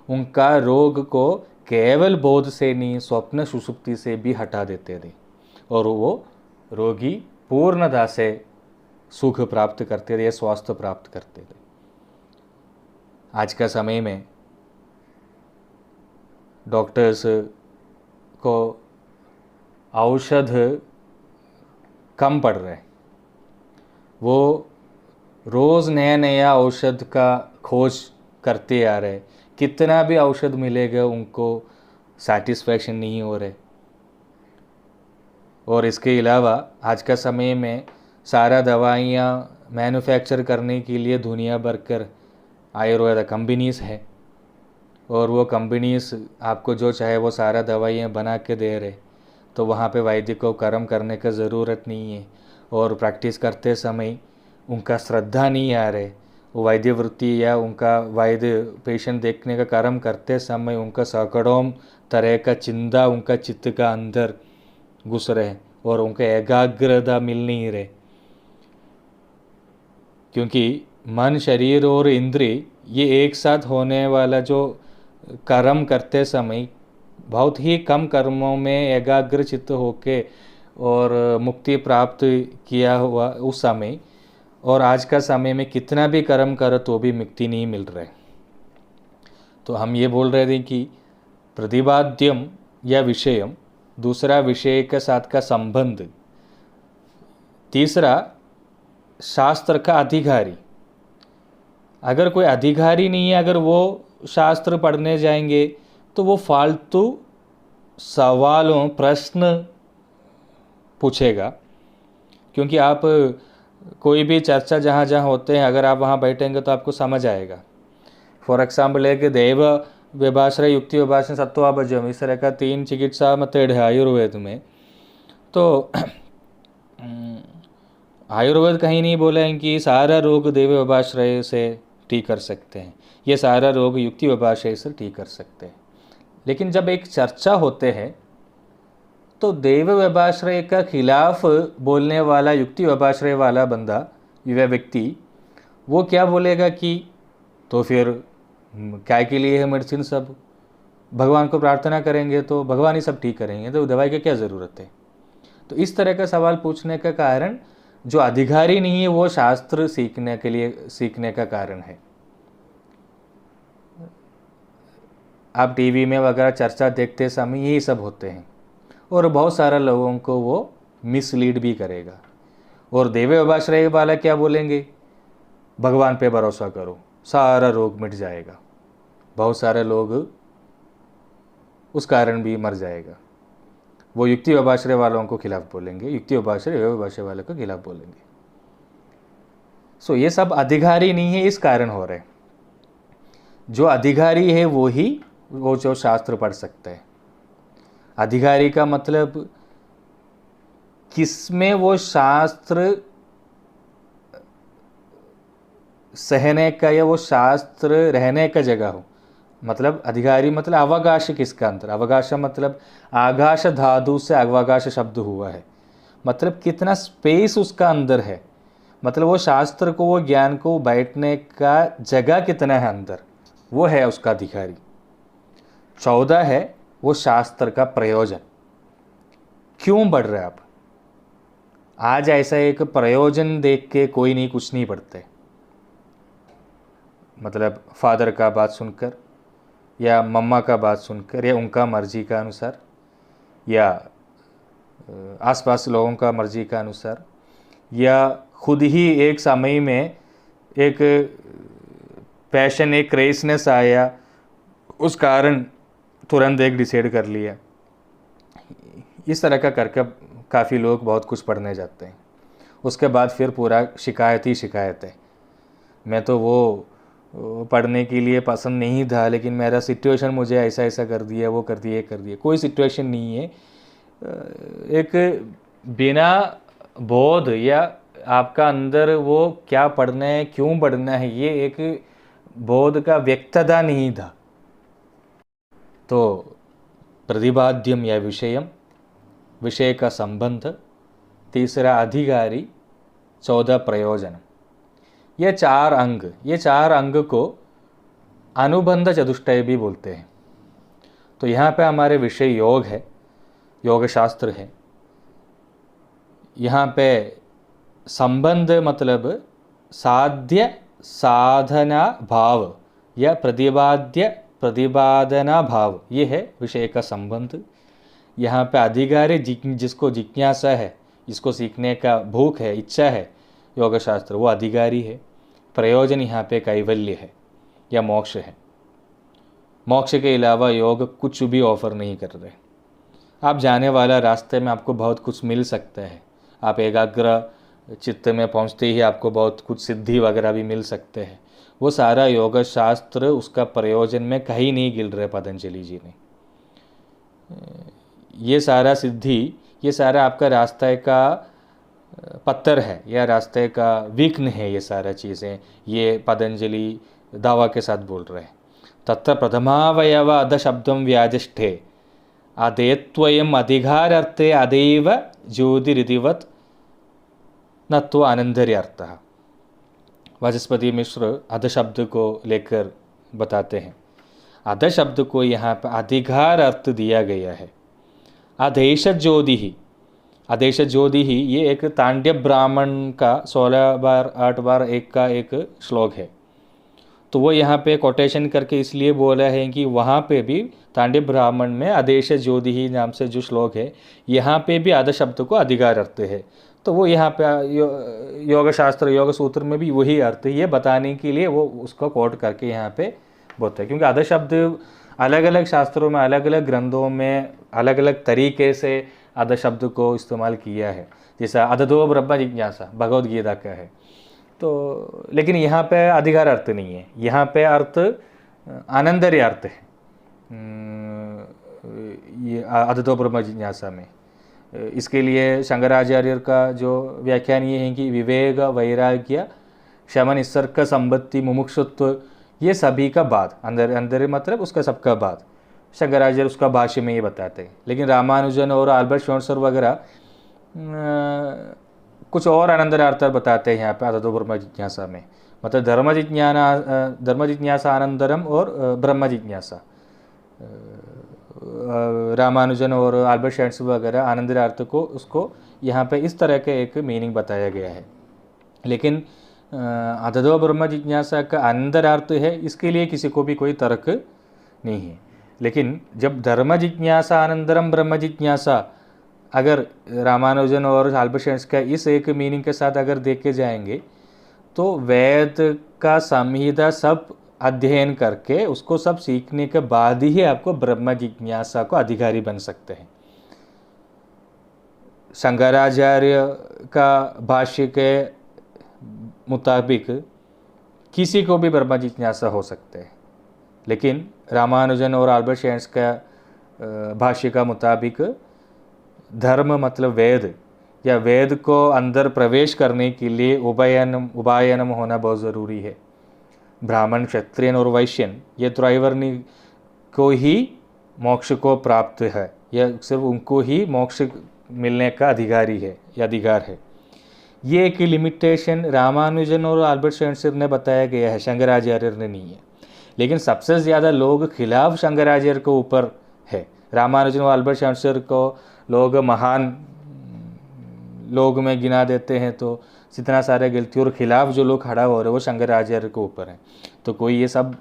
उनका रोग को केवल बोध से नहीं, स्वप्न सुषुप्ति से भी हटा देते थे और वो रोगी पूर्णता से सुख प्राप्त करते थे, स्वास्थ्य प्राप्त करते थे। आज का समय में डॉक्टर्स को औषध कम पड़ रहे हैं, वो रोज़ नया नया औषध का खोज करते आ रहे, कितना भी औषध मिलेगा उनको सेटिस्फैक्शन नहीं हो रहे। और इसके अलावा आज का समय में सारा दवाइयाँ मैन्युफैक्चर करने के लिए दुनिया भर कर आयुर्वेद कंपनीज़ है, और वो कंपनीज़ आपको जो चाहे वो सारा दवाइयाँ बना के दे रहे, तो वहाँ पे वैद्य को कर्म करने का ज़रूरत नहीं है। और प्रैक्टिस करते समय उनका श्रद्धा नहीं आ रहे, वो वैद्य वृत्ति या उनका वैद्य पेशेंट देखने का कर्म करते समय उनका सैकड़ों तरह का चिंता उनका चित्त का अंदर घुस रहे और उनका एकाग्रता मिल नहीं रहे, क्योंकि मन, शरीर और इंद्रिय ये एक साथ होने वाला जो कर्म करते समय बहुत ही कम कर्मों में एकाग्र चित्त होके और मुक्ति प्राप्त किया हुआ उस समय और आज का समय में कितना भी कर्म करो तो भी मुक्ति नहीं मिल रहा है। तो हम ये बोल रहे थे कि प्रतिपाद्यम या विषयम, दूसरा विषय के साथ का संबंध, तीसरा शास्त्र का अधिकारी। अगर कोई अधिकारी नहीं है, अगर वो शास्त्र पढ़ने जाएंगे तो वो फालतू सवालों प्रश्न पूछेगा, क्योंकि आप कोई भी चर्चा जहाँ जहाँ होते हैं अगर आप वहाँ बैठेंगे तो आपको समझ आएगा। फॉर एग्जाम्पल है कि दैव व्यभाश्रय, युक्ति व्यभाषण, सत्वाभजम, इस तरह का 3 चिकित्सा मेथड है आयुर्वेद में। तो आयुर्वेद कहीं नहीं बोला है कि सारा रोग दैव व्यभाश्रय से ठीक कर सकते हैं, ये सारा रोग युक्ति व्यभाश्रय से ठीक कर सकते हैं। लेकिन जब एक चर्चा होते हैं तो दैव व्यभाश्रय का खिलाफ बोलने वाला, युक्ति व्यभाश्रय वाला बंदा, वह व्यक्ति, वो क्या बोलेगा कि तो फिर क्या के लिए है मेडिसिन, सब भगवान को प्रार्थना करेंगे तो भगवान ही सब ठीक करेंगे, तो दवाई की क्या ज़रूरत है। तो इस तरह का सवाल पूछने का कारण जो अधिकारी नहीं है वो शास्त्र सीखने का कारण है। आप टीवी में वगैरह चर्चा देखते समय यही सब होते हैं और बहुत सारे लोगों को वो मिसलीड भी करेगा। और दैव व्यभाश्रय वाला क्या बोलेंगे, भगवान पे भरोसा करो सारा रोग मिट जाएगा। बहुत सारे लोग उस कारण भी मर जाएगा। वो युक्ति व्यभाश्रय वालों को खिलाफ बोलेंगे, युक्ति व्यभाश्रय व्यभाश्रय वालों को खिलाफ बोलेंगे। सो ये सब अधिकारी नहीं है, इस कारण हो रहे। जो अधिकारी है वो जो शास्त्र पढ़ सकते हैं। अधिकारी का मतलब किसमें वो शास्त्र सहने का या वो शास्त्र रहने का जगह हो। मतलब अधिकारी मतलब अवकाश किसका अंदर, अवकाश मतलब आकाश धातु से अवकाश शब्द हुआ है, मतलब कितना स्पेस उसका अंदर है, मतलब वो शास्त्र को, वो ज्ञान को बैठने का जगह कितना है अंदर, वो है उसका अधिकारी। 14 है वो शास्त्र का प्रयोजन, क्यों बढ़ रहे आप। आज ऐसा एक प्रयोजन देख के कोई नहीं कुछ नहीं पढ़ते, मतलब फादर का बात सुनकर या मम्मा का बात सुनकर या उनका मर्जी का अनुसार या आसपास लोगों का मर्जी का अनुसार, या खुद ही एक समय में एक पैशन, एक क्रेजनेस आया, उस कारण तुरंत एक डिसाइड कर लिया। इस तरह का करके काफ़ी लोग बहुत कुछ पढ़ने जाते हैं, उसके बाद फिर पूरा शिकायत ही शिकायत है। मैं तो वो पढ़ने के लिए पसंद नहीं था, लेकिन मेरा सिचुएशन मुझे ऐसा ऐसा कर दिया, वो कर दिया, ये कर दिया। कोई सिचुएशन नहीं है। एक बिना बोध या आपका अंदर वो क्या पढ़ना है, क्यों पढ़ना है, ये एक बोध का व्यक्तता नहीं था। तो प्रतिपाद्यम या विषयम, विषय का संबंध, तीसरा अधिकारी, 14 प्रयोजन। ये 4 अंग को अनुबंध चतुष्टय भी बोलते हैं। तो यहाँ पे हमारे विषय योग है, योग शास्त्र है। यहाँ पे संबंध मतलब साध्य साधना भाव, या प्रतिपाद्य प्रतिपादना भाव, ये है विषय का संबंध। यहाँ पे अधिकारी जिसको जिज्ञासा है, जिसको सीखने का भूख है, इच्छा है योग शास्त्र, वो अधिकारी है। प्रयोजन यहाँ पे कैवल्य है या मोक्ष है। मोक्ष के अलावा योग कुछ भी ऑफर नहीं कर रहे। आप जाने वाला रास्ते में आपको बहुत कुछ मिल सकता है, आप एकाग्र चित्त में पहुँचते ही आपको बहुत कुछ सिद्धि वगैरह भी मिल सकते हैं। वो सारा योग शास्त्र उसका प्रयोजन में कहीं नहीं गिल रहे पतंजलि जी ने। ये सारा सिद्धि, ये सारा आपका रास्ते का पत्थर है या रास्ते का विघ्न है, ये सारा चीज़ें ये पतंजलि दावा के साथ बोल रहे हैं। तत्र प्रथमावयव अध शब्दम व्याजिष्ठे अदेत्वयम अधिकारार्थे अदैव ज्योतिरितिवत् न तो अनंतर्यार्थः। वाचस्पति मिश्र अध शब्द को लेकर बताते हैं, अध शब्द को यहाँ पर अधिकार अर्थ दिया गया है। अधेश ज्योति ही, अधेश ज्योति ही ये एक तांड्य ब्राह्मण का 16 बार 8 बार 1 का एक श्लोक है। तो वो यहाँ पे कोटेशन करके इसलिए बोला है कि वहाँ पे भी तांड्य ब्राह्मण में अधेश ज्योति ही नाम से जो श्लोक है, यहाँ पे भी अध शब्द को अधिकार अर्थ है। तो वो यहाँ पे योग शास्त्र योग सूत्र में भी वही अर्थ है, ये बताने के लिए वो उसको कोट करके यहाँ पे बोलते हैं। क्योंकि अध शब्द अलग अलग शास्त्रों में, अलग अलग ग्रंथों में अलग अलग तरीके से अध शब्द को इस्तेमाल किया है। जैसा अधतो ब्रह्म जिज्ञासा भगवद गीता का है, तो लेकिन यहाँ पे अधिकार अर्थ नहीं है, यहाँ पे अर्थ आनंदर्य अर्थ है ये अधतो ब्रह्म जिज्ञासा में। इसके लिए शंकराचार्य का जो व्याख्यान ये है कि विवेक वैराग्य क्षमा निसर्ग संपत्ति मुमुक्षुत्व ये सभी का बाद, अंदर मतलब उसका सबका बाद शंकराचार्य उसका भाष्य में ये बताते हैं। लेकिन रामानुजन और अल्बर्ट श्रोन्सर वगैरह कुछ और अनंतरार्थ बताते हैं यहाँ पे अधतो ब्रह्म जिज्ञासा में, मतलब धर्म जिज्ञासा अनंतरम और ब्रह्म जिज्ञासा। रामानुजन और अल्बर्ट श्रोन्सर वगैरह अनंतरार्थ को उसको यहाँ पे इस तरह के एक मीनिंग बताया गया है। लेकिन अधतो ब्रह्म जिज्ञासा का अंतरार्थ है, इसके लिए किसी को भी कोई तर्क नहीं है। लेकिन जब धर्म जिज्ञासा अनंतरम ब्रह्म जिज्ञासा अगर रामानुजन और अल्बर्ट श्रोन्सर का इस एक मीनिंग के साथ अगर देखे जाएंगे, तो वेद का संहिता सब अध्ययन करके उसको सब सीखने के बाद ही आपको ब्रह्म जिज्ञासा को अधिकारी बन सकते हैं। शंकराचार्य का भाष्य के मुताबिक किसी को भी ब्रह्म जिज्ञासा हो सकते हैं, लेकिन रामानुजन और अल्बर्ट श्रोन्सर का भाष्य का मुताबिक धर्म मतलब वेद या वेद को अंदर प्रवेश करने के लिए उभयनम होना बहुत ज़रूरी है। ब्राह्मण क्षत्रियन और वैश्यन ये त्रैवर्णी को ही मोक्ष को प्राप्त है, या सिर्फ उनको ही मोक्ष मिलने का अधिकारी है या अधिकार है। ये एक लिमिटेशन रामानुजन और अल्बर्ट श्रोन्सर ने बताया गया है, शंकराचार्य ने नहीं है। लेकिन सबसे ज़्यादा लोग खिलाफ शंकराचार्य के ऊपर है। रामानुजन और अल्बर्ट श्रोन्सर को लोग महान लोग में गिना देते हैं, तो जितना सारे गलती और खिलाफ जो लोग खड़ा हो रहे हैं वो शंकराचार्य के ऊपर है। तो कोई ये सब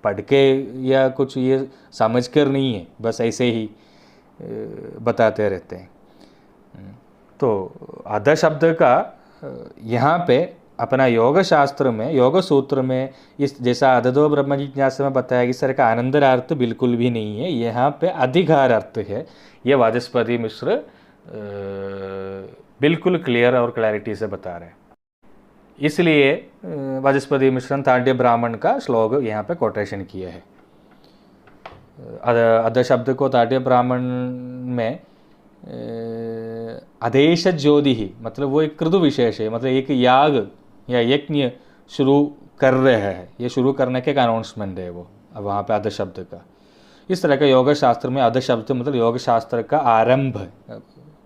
पढ़ के या कुछ ये समझ कर नहीं है, बस ऐसे ही बताते रहते हैं। तो अध शब्द का यहाँ पे अपना योग शास्त्र में योग सूत्र में इस जैसा अधतो ब्रह्म जिज्ञासा में बताया कि इस तरह का अनंतरार्थ बिल्कुल भी नहीं है, यहाँ पे अधिकार अर्थ है। ये वाचस्पति मिश्र बिल्कुल क्लियर और क्लैरिटी से बता रहे हैं। इसलिए वाचस्पति मिश्र तांड्य ब्राह्मण का श्लोक यहाँ पे कोटेशन किया है। अध शब्द को तांड्य ब्राह्मण में अधेश ज्योति ही मतलब वो एक कृतु विशेष है, मतलब एक याग या यज्ञ शुरू कर रहे हैं, ये शुरू करने के एक अनाउंसमेंट है वो अब वहाँ पे अध शब्द का। इस तरह का योग शास्त्र में अध शब्द मतलब योग शास्त्र का आरंभ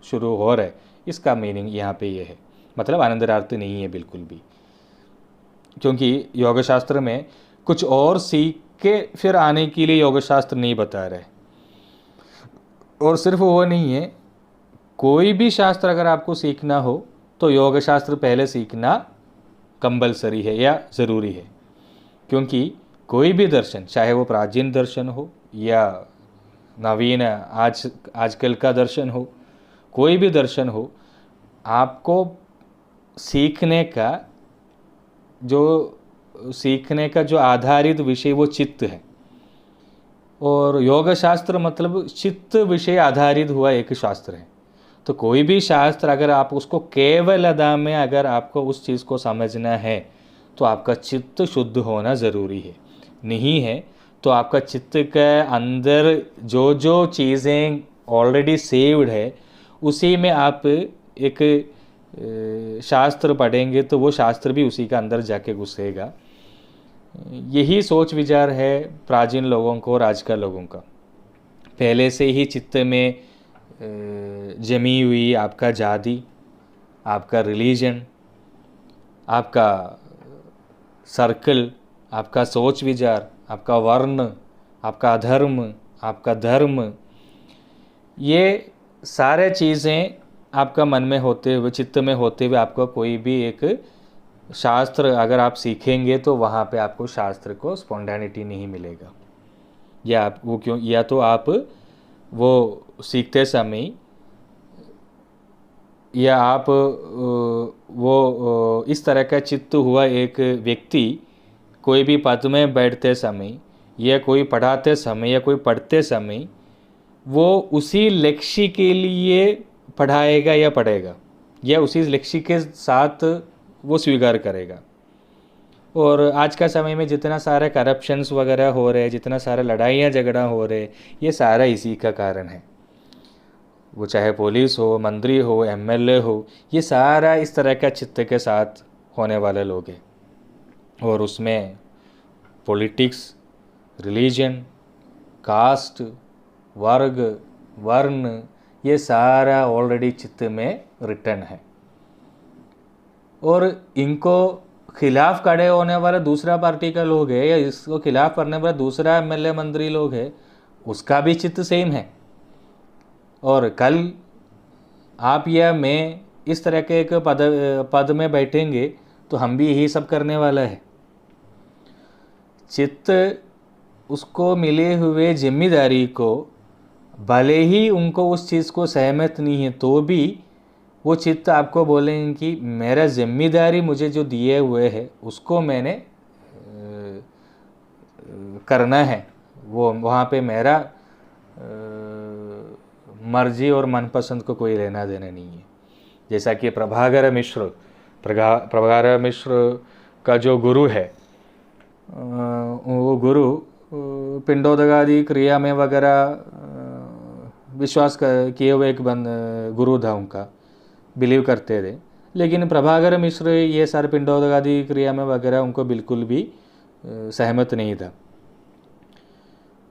शुरू हो रहा है, इसका मीनिंग यहाँ पे ये है, मतलब अनंतरार्थ नहीं है बिल्कुल भी। क्योंकि योग शास्त्र में कुछ और सीख के फिर आने के लिए योग शास्त्र नहीं बता रहे। और सिर्फ वो नहीं है, कोई भी शास्त्र अगर आपको सीखना हो तो योग शास्त्र पहले सीखना कंपलसरी है या ज़रूरी है। क्योंकि कोई भी दर्शन, चाहे वो प्राचीन दर्शन हो या नवीन आजकल का दर्शन हो, कोई भी दर्शन हो, आपको सीखने का जो आधारित विषय वो चित्त है। और योग शास्त्र मतलब चित्त विषय आधारित हुआ एक शास्त्र है। तो कोई भी शास्त्र अगर आप उसको केवल अदा में अगर आपको उस चीज़ को समझना है तो आपका चित्त शुद्ध होना ज़रूरी है। नहीं है तो आपका चित्त के अंदर जो जो चीज़ें ऑलरेडी सेव्ड है उसी में आप एक शास्त्र पढ़ेंगे तो वो शास्त्र भी उसी का अंदर जाके घुसेगा। यही सोच विचार है प्राचीन लोगों को और आज का लोगों का। पहले से ही चित्त में जमी हुई आपका जाति, आपका रिलीजन, आपका सर्कल, आपका सोच विचार, आपका वर्ण, आपका अधर्म, आपका धर्म, ये सारे चीज़ें आपका मन में होते हुए, चित्त में होते हुए आपको कोई भी एक शास्त्र अगर आप सीखेंगे तो वहाँ पे आपको शास्त्र को स्पॉन्टेनिटी नहीं मिलेगा। या तो आप वो सीखते समय या आप वो इस तरह का चित्त हुआ एक व्यक्ति कोई भी पद में बैठते समय या कोई पढ़ाते समय या कोई पढ़ते समय वो उसी लक्ष्य के लिए पढ़ाएगा या पढ़ेगा या उसी लक्ष्य के साथ वो स्वीकार करेगा। और आज का समय में जितना सारे करप्शंस वगैरह हो रहे, जितना सारा लड़ाइयाँ झगड़ा हो रहे, ये सारा इसी का कारण है। वो चाहे पुलिस हो, मंत्री हो, एमएलए हो, ये सारा इस तरह का चित्त के साथ होने वाले लोग हैं। और उसमें पॉलिटिक्स, रिलीजन, कास्ट, वर्ग, वर्ण, ये सारा ऑलरेडी चित्त में रिटर्न है। और इनको खिलाफ खड़े होने वाला दूसरा पार्टी का लोग है या इसको खिलाफ करने वाला दूसरा एमएलए मंत्री लोग है, उसका भी चित्त सेम है। और कल आप या मैं इस तरह के एक पद में बैठेंगे तो हम भी यही सब करने वाला है। चित्त उसको मिले हुए जिम्मेदारी को, भले ही उनको उस चीज़ को सहमत नहीं है तो भी वो चित्त आपको बोलेंगे कि मेरा जिम्मेदारी मुझे जो दिए हुए है उसको मैंने करना है। वो वहाँ पे मेरा मर्जी और मनपसंद को कोई लेना देना नहीं है। जैसा कि प्रभाकर मिश्र का जो गुरु है, वो गुरु पिंडोदक क्रिया में वगैरह विश्वास किए हुए एक गुरु था, उनका बिलीव करते थे। लेकिन प्रभाकर मिश्र ये सारे पिंडोदक आदि क्रिया में वगैरह उनको बिल्कुल भी सहमत नहीं था।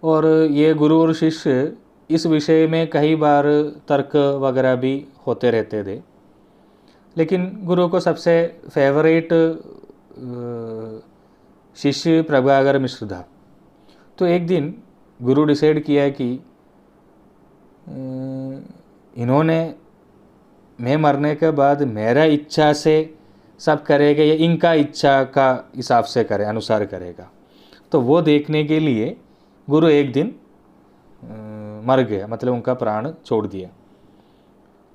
और ये गुरु और शिष्य इस विषय में कई बार तर्क वगैरह भी होते रहते थे। लेकिन गुरु को सबसे फेवरेट शिष्य प्रभाकर मिश्र था। तो एक दिन गुरु डिसाइड किया कि इन्होंने मैं मरने के बाद मेरा इच्छा से सब करेगा या इनका इच्छा का हिसाब से करे, अनुसार करेगा। तो वो देखने के लिए गुरु एक दिन मर गया, मतलब उनका प्राण छोड़ दिया।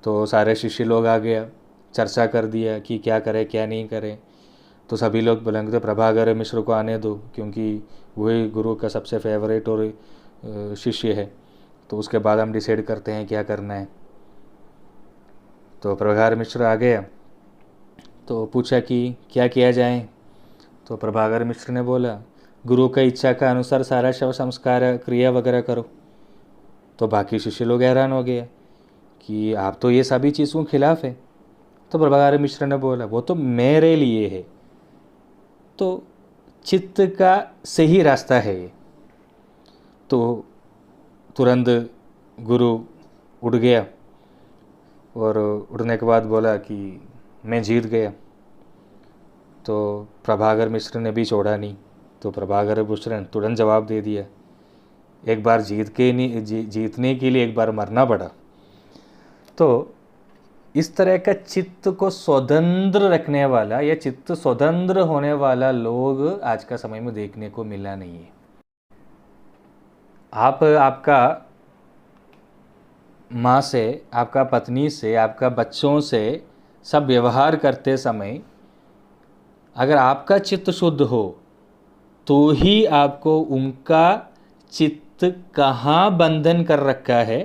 तो सारे शिष्य लोग आ गया, चर्चा कर दिया कि क्या करे क्या नहीं करे। तो सभी लोग बोलेंगे तो प्रभाकर मिश्र को आने दो, क्योंकि वही गुरु का सबसे फेवरेट और शिष्य है। तो उसके बाद हम डिसाइड करते हैं क्या करना है। तो प्रभाकर मिश्र आ गया तो पूछा कि क्या किया जाए। तो प्रभाकर मिश्र ने बोला गुरु का इच्छा का अनुसार सारा शव संस्कार क्रिया वगैरह करो। तो बाकी शिष्य लोग हैरान हो गए कि आप तो ये सभी चीज़ों के खिलाफ है। तो प्रभाकर मिश्र ने बोला वो तो मेरे लिए है, तो चित्त का सही रास्ता है ये। तो तुरंत गुरु उठ गया और उठने के बाद बोला कि मैं जीत गया। तो प्रभाकर मिश्र ने भी छोड़ा नहीं। तो प्रभाकर मिश्र ने तुरंत जवाब दे दिया, एक बार जीतने के लिए एक बार मरना पड़ा। तो इस तरह का चित्त को स्वतंत्र रखने वाला या चित्त स्वतंत्र होने वाला लोग आज का समय में देखने को मिला नहीं है। आप आपका माँ से, आपका पत्नी से, आपका बच्चों से सब व्यवहार करते समय अगर आपका चित्त शुद्ध हो तो ही आपको उनका चित्त कहाँ बंधन कर रखा है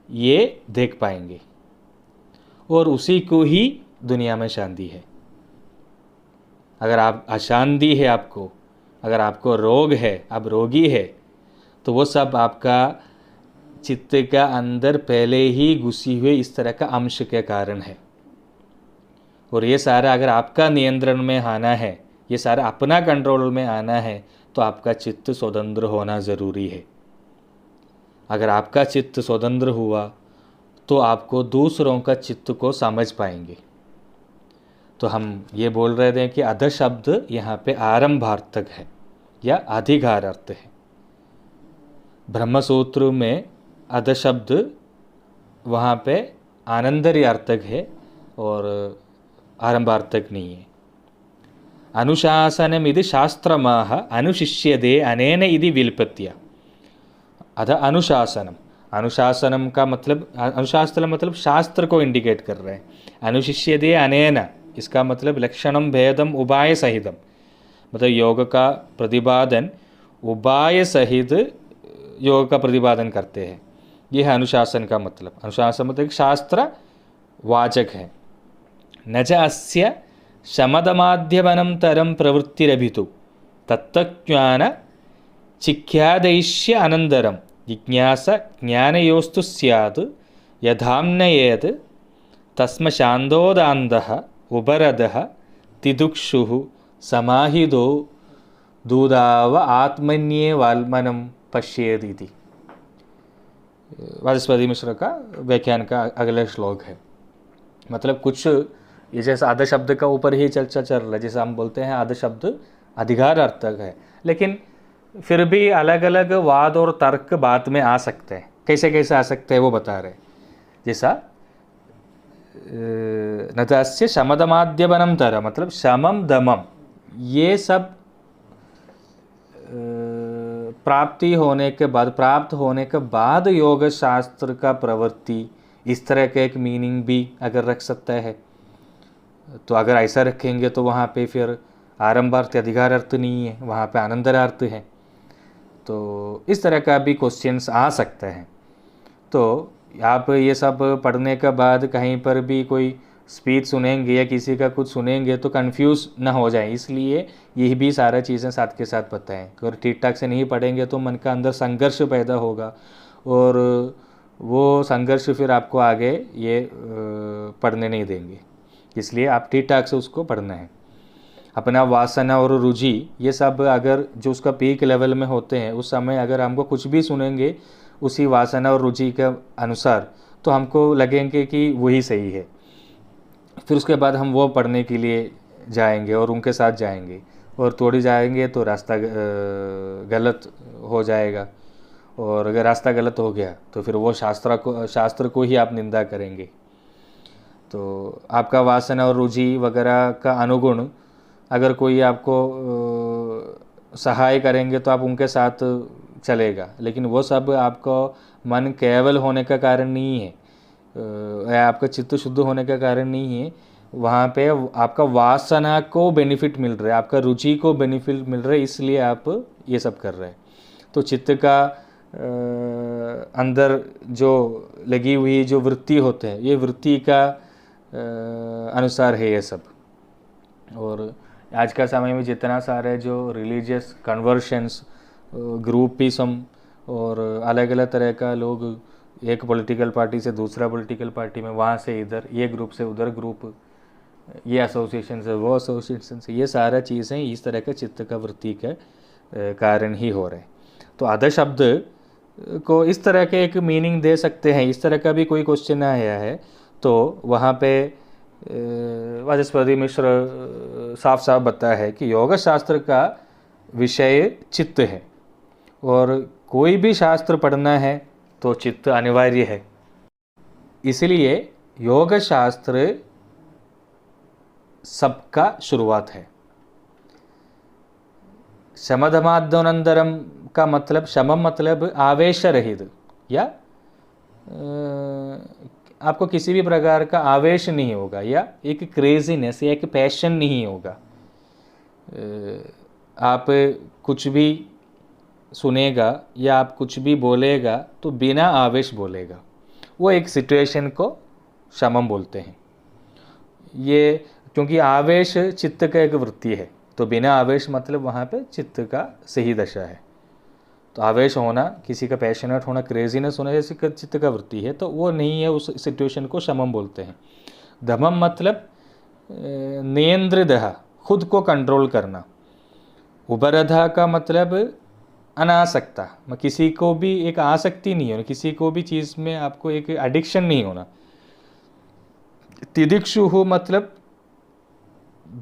ये देख पाएंगे, और उसी को ही दुनिया में शांति है। अगर आप अशांति है, अगर आपको रोग है, आप रोगी है, तो वो सब आपका चित्त का अंदर पहले ही घुसी हुए इस तरह का अंश के कारण है। और ये सारा अगर आपका नियंत्रण में आना है, ये सारा अपना कंट्रोल में आना है, तो आपका चित्त स्वतंत्र होना ज़रूरी है। अगर आपका चित्त स्वतंत्र हुआ तो आपको दूसरों का चित्त को समझ पाएंगे। तो हम ये बोल रहे थे कि अध शब्द यहाँ पे आरंभार्थक है या अधिकारार्थ है। ब्रह्मसूत्र में अध शब्द वहाँ पे आनंदर्यार्थक है और आरंभार्थक नहीं है। अनुशासनमिति शास्त्रमाह अनुशिष्यते अनेन इति विल्पत्य। अथ अनुशासनम, अनुशासनम का मतलब, अनुशास्त्र मतलब शास्त्र को इंडिकेट कर रहे हैं। अनुशिष्यते अनेन, इसका मतलब लक्षणम भेदम उपाय सहितम, मतलब योग का प्रतिपादन उपाय सहित योग का प्रतिपादन करते हैं। यह है अनुशासन का मतलब। अनुशासन मतलब शास्त्र वाचक है। न च अस्य शमदमाध्यमनं तरं प्रवृत्तिरभितु तत्त्वज्ञान चिख्यादैष्य अनन्तरं जिज्ञास ज्ञानयोस्तु स्यात् यथाम्नयेत् तस्मशान्दोदान्तः उपरतः तिदुक्षुः समाहितो दूदाव आत्मन्येवाल्मनं पश्येत् इति। वाचस्पति मिश्र का व्याख्यान का अगला श्लोक है। मतलब कुछ ये जैसा आध शब्द का ऊपर ही चर्चा चल रहा है, जैसे हम बोलते हैं आध शब्द अधिकारार्थक है, लेकिन फिर भी अलग अलग वाद और तर्क बात में आ सकते हैं। कैसे कैसे आ सकते हैं वो बता रहे। जैसा नतस्य शमदमाद्यवनम तर, मतलब शमम दमम ये सब प्राप्त होने के बाद योग शास्त्र का प्रवृत्ति, इस तरह का एक मीनिंग भी अगर रख सकता है। तो अगर ऐसा रखेंगे तो वहाँ पे फिर आरंभार्थ अधिकार अर्थ नहीं है, वहाँ पे आनंदरार्थ है। तो इस तरह का भी क्वेश्चंस आ सकते हैं। तो आप ये सब पढ़ने के बाद कहीं पर भी कोई स्पीच सुनेंगे या किसी का कुछ सुनेंगे तो कंफ्यूज ना हो जाए, इसलिए यही भी सारा चीज़ें साथ के साथ बताएं। अगर ठीक ठाक से नहीं पढ़ेंगे तो मन का अंदर संघर्ष पैदा होगा, और वो संघर्ष फिर आपको आगे ये पढ़ने नहीं देंगे। इसलिए आप ठीक ठाक से उसको पढ़ना है। अपना वासना और रुचि ये सब अगर जो उसका पीक लेवल में होते हैं, उस समय अगर हमको कुछ भी सुनेंगे उसी वासना और रुचि के अनुसार, तो हमको लगेंगे कि वही सही है। फिर उसके बाद हम वो पढ़ने के लिए जाएंगे और उनके साथ जाएंगे, और थोड़ी जाएंगे तो रास्ता गलत हो जाएगा, और अगर रास्ता गलत हो गया तो फिर वो शास्त्र को ही आप निंदा करेंगे। तो आपका वासना और रुचि वगैरह का अनुगुण अगर कोई आपको सहाय करेंगे तो आप उनके साथ चलेगा, लेकिन वो सब आपको मन केवल होने का कारण नहीं है, या आपका चित्त शुद्ध होने का कारण नहीं है। वहाँ पे आपका वासना को बेनिफिट मिल रहा है, आपका रुचि को बेनिफिट मिल रहा है, इसलिए आप ये सब कर रहे हैं। तो चित्त का अंदर जो लगी हुई जो वृत्ति होते हैं, ये वृत्ति का अनुसार है ये सब। और आज का समय में जितना सारे जो रिलीजियस कन्वर्शंस, ग्रुपिज्म और अलग अलग तरह का लोग एक पॉलिटिकल पार्टी से दूसरा पॉलिटिकल पार्टी में, वहाँ से इधर, ये ग्रुप से उधर ग्रुप, ये एसोसिएशन से वो एसोसिएशन से, ये सारा चीज़ें इस तरह का चित्त का वृत्ति के कारण ही हो रहे हैं। तो अध शब्द को इस तरह के एक मीनिंग दे सकते हैं। इस तरह का भी कोई क्वेश्चन आया है तो वहाँ पे वाचस्पति मिश्र साफ साफ बताया है कि योग शास्त्र का विषय चित्त है, और कोई भी शास्त्र पढ़ना है तो चित्त अनिवार्य है। इसलिए योग शास्त्र सबका शुरुआत है। शमदमाद्योनंतरम का मतलब, शमम मतलब आवेश रहित, या आपको किसी भी प्रकार का आवेश नहीं होगा, या एक क्रेजीनेस या एक पैशन नहीं होगा। आप कुछ भी सुनेगा या आप कुछ भी बोलेगा तो बिना आवेश बोलेगा, वो एक सिचुएशन को शमम बोलते हैं। ये क्योंकि आवेश चित्त का एक वृत्ति है, तो बिना आवेश मतलब वहाँ पे चित्त का सही दशा है। तो आवेश होना, किसी का पैशनेट होना, क्रेजीनेस होना जैसे चित्त का वृत्ति है, तो वो नहीं है, उस सिचुएशन को शमम बोलते हैं। दमम मतलब नियंत्रित, खुद को कंट्रोल करना। उपरधा का मतलब अनासक्ता, किसी को भी एक आसक्ति नहीं होना, किसी को भी चीज़ में आपको एक एडिक्शन नहीं होना। तिदिक्षु मतलब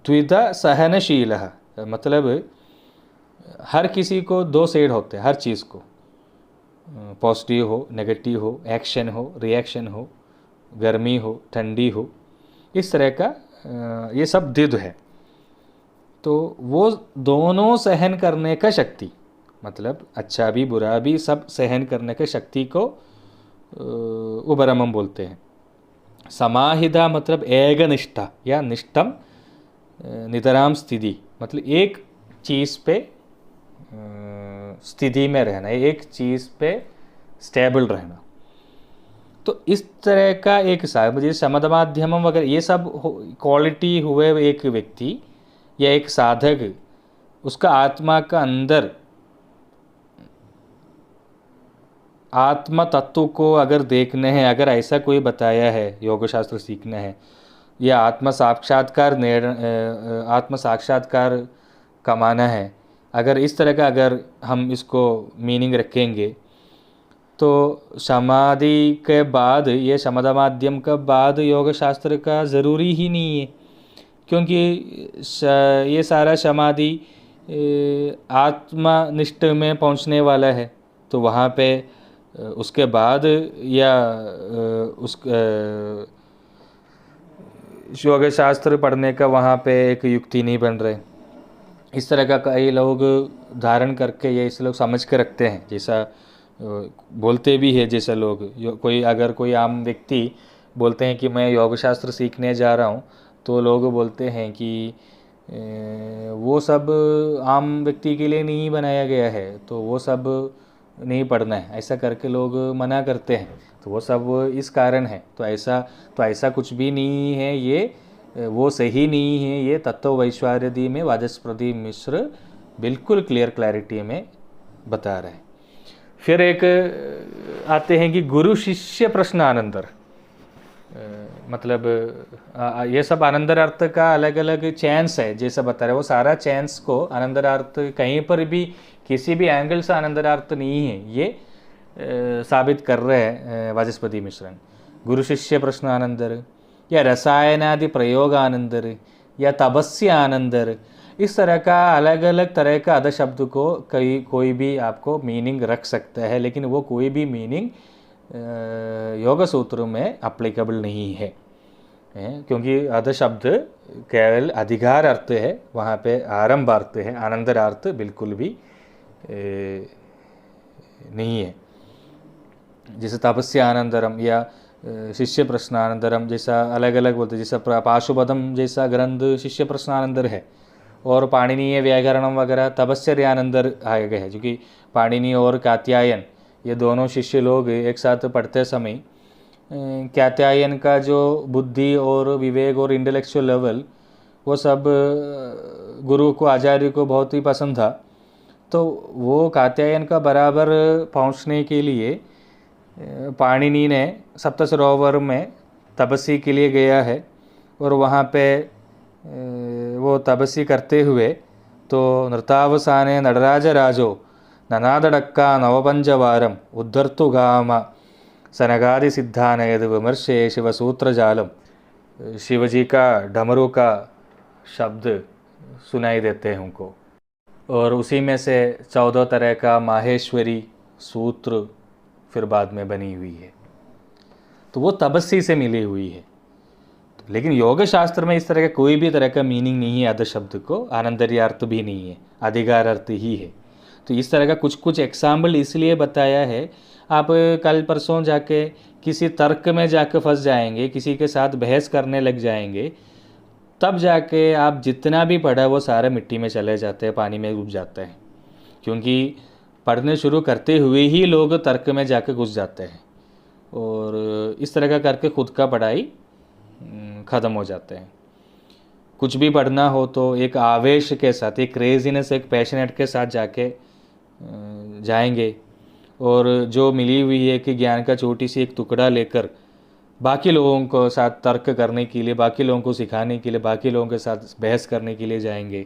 द्विधा सहनशील, मतलब हर किसी को दो साइड होते हैं, हर चीज़ को, पॉजिटिव हो, नेगेटिव हो, एक्शन हो, रिएक्शन हो, गर्मी हो, ठंडी हो, इस तरह का ये सब द्विध है। तो वो दोनों सहन करने का शक्ति, मतलब अच्छा भी बुरा भी सब सहन करने के शक्ति को उपरमम बोलते हैं। समाहिता मतलब एकनिष्ठा या निष्ठम नितराम स्थिति, मतलब एक चीज़ पे स्थिति में रहना, एक चीज़ पे स्टेबल रहना। तो इस तरह का एक जैसे समदमाध्यमम वगैरह ये सब क्वालिटी हुए एक व्यक्ति या एक साधक, उसका आत्मा का अंदर आत्म तत्व को अगर देखने हैं, अगर ऐसा कोई बताया है, योग शास्त्र सीखना है या आत्म साक्षात्कार कमाना है, अगर इस तरह का अगर हम इसको मीनिंग रखेंगे, तो समाधि के बाद, ये समदमाध्यम के बाद योग शास्त्र का ज़रूरी ही नहीं है, क्योंकि ये सारा समाधि आत्मनिष्ठ में पहुंचने वाला है। तो वहाँ पे उसके बाद या उस योग शास्त्र पढ़ने का वहाँ पे एक युक्ति नहीं बन रहे। इस तरह का कई लोग धारण करके ये इस लोग समझ के रखते हैं, जैसा बोलते भी है, जैसा लोग कोई अगर कोई आम व्यक्ति बोलते हैं कि मैं योग शास्त्र सीखने जा रहा हूँ, तो लोग बोलते हैं कि वो सब आम व्यक्ति के लिए नहीं बनाया गया है, तो वो सब नहीं पढ़ना है, ऐसा करके लोग मना करते हैं। तो वो सब इस कारण है। तो ऐसा कुछ भी नहीं है, ये वो सही नहीं है। ये तत्व वैश्वार्यदी में वाचस्पति मिश्र बिल्कुल क्लियरिटी में बता रहे हैं। फिर एक आते हैं कि गुरु शिष्य प्रश्न आनंदर, मतलब ये सब आनंदर अर्थ का अलग अलग चैंस है, जैसा बता रहे, वो सारा चैंस को आनंदर अर्थ कहीं पर भी किसी भी एंगल से आनंदर अर्थ नहीं है, ये साबित कर रहे हैं वाचस्पति मिश्रण। गुरु शिष्य प्रश्न आनंदर या रसायनादि प्रयोग आनंदर या तपस्या आनंदर, इस तरह का अलग अलग तरह का अध शब्द को कोई भी आपको मीनिंग रख सकता है, लेकिन वो कोई भी मीनिंग योग सूत्र में अप्लीकेबल नहीं है, क्योंकि अध शब्द केवल अधिकार अर्थ है, वहाँ पे आरंभ अर्थ है, आनंदर अर्थ बिल्कुल भी नहीं है। जैसे तपस्या आनंदरम या शिष्य प्रश्नानंदरम जैसा अलग अलग बोलते, जैसा पाशुपदम जैसा ग्रंथ शिष्य प्रश्नानंदर है, और पाणिनीय व्याकरणम वगैरह तपस्यानंदर आए गए हैं, क्योंकि पाणिनि और कात्यायन ये दोनों शिष्य लोग एक साथ पढ़ते समय कात्यायन का जो बुद्धि और विवेक और इंटेलेक्चुअल लेवल वो सब गुरु को, आचार्य को बहुत ही पसंद था। तो वो कात्यायन का बराबर पहुंचने के लिए पाणिनि ने सप्त सरोवर में तपस्या के लिए गया है, और वहाँ पे वो तपस्या करते हुए तो नृतावसाने नटराजराजो ननादडक्का नवपंचवारम उद्धर्तु गाम सनगादि सिद्धानयद विमर्शे शिव सूत्रजालम। शिवजी का डमरू का शब्द सुनाई देते हैं उनको, और उसी में से 14 तरह का माहेश्वरी सूत्र फिर बाद में बनी हुई है। तो वो तपस्वी से मिली हुई है। लेकिन योग शास्त्र में इस तरह का कोई भी तरह का मीनिंग नहीं है अध शब्द को, आनंदर्य अर्थ भी नहीं है, अधिकार अर्थ ही है। तो इस तरह का कुछ कुछ एग्जाम्पल इसलिए बताया है, आप कल परसों जाके किसी तर्क में जाके फंस जाएंगे, किसी के साथ बहस करने लग जाएंगे, तब जाके आप जितना भी पढ़ा वो सारे मिट्टी में चले जाते हैं, पानी में डूब जाते हैं। क्योंकि पढ़ने शुरू करते हुए ही लोग तर्क में जाके घुस जाते हैं और इस तरह का करके खुद का पढ़ाई ख़त्म हो जाते हैं। कुछ भी पढ़ना हो तो एक आवेश के साथ, एक क्रेजीनेस, एक पैशनेट के साथ जाके जाएंगे, और जो मिली हुई है कि ज्ञान का छोटी सी एक टुकड़ा लेकर बाकी लोगों को साथ तर्क करने के लिए, बाकी लोगों को सिखाने के लिए, बाकी लोगों के साथ बहस करने के लिए जाएंगे।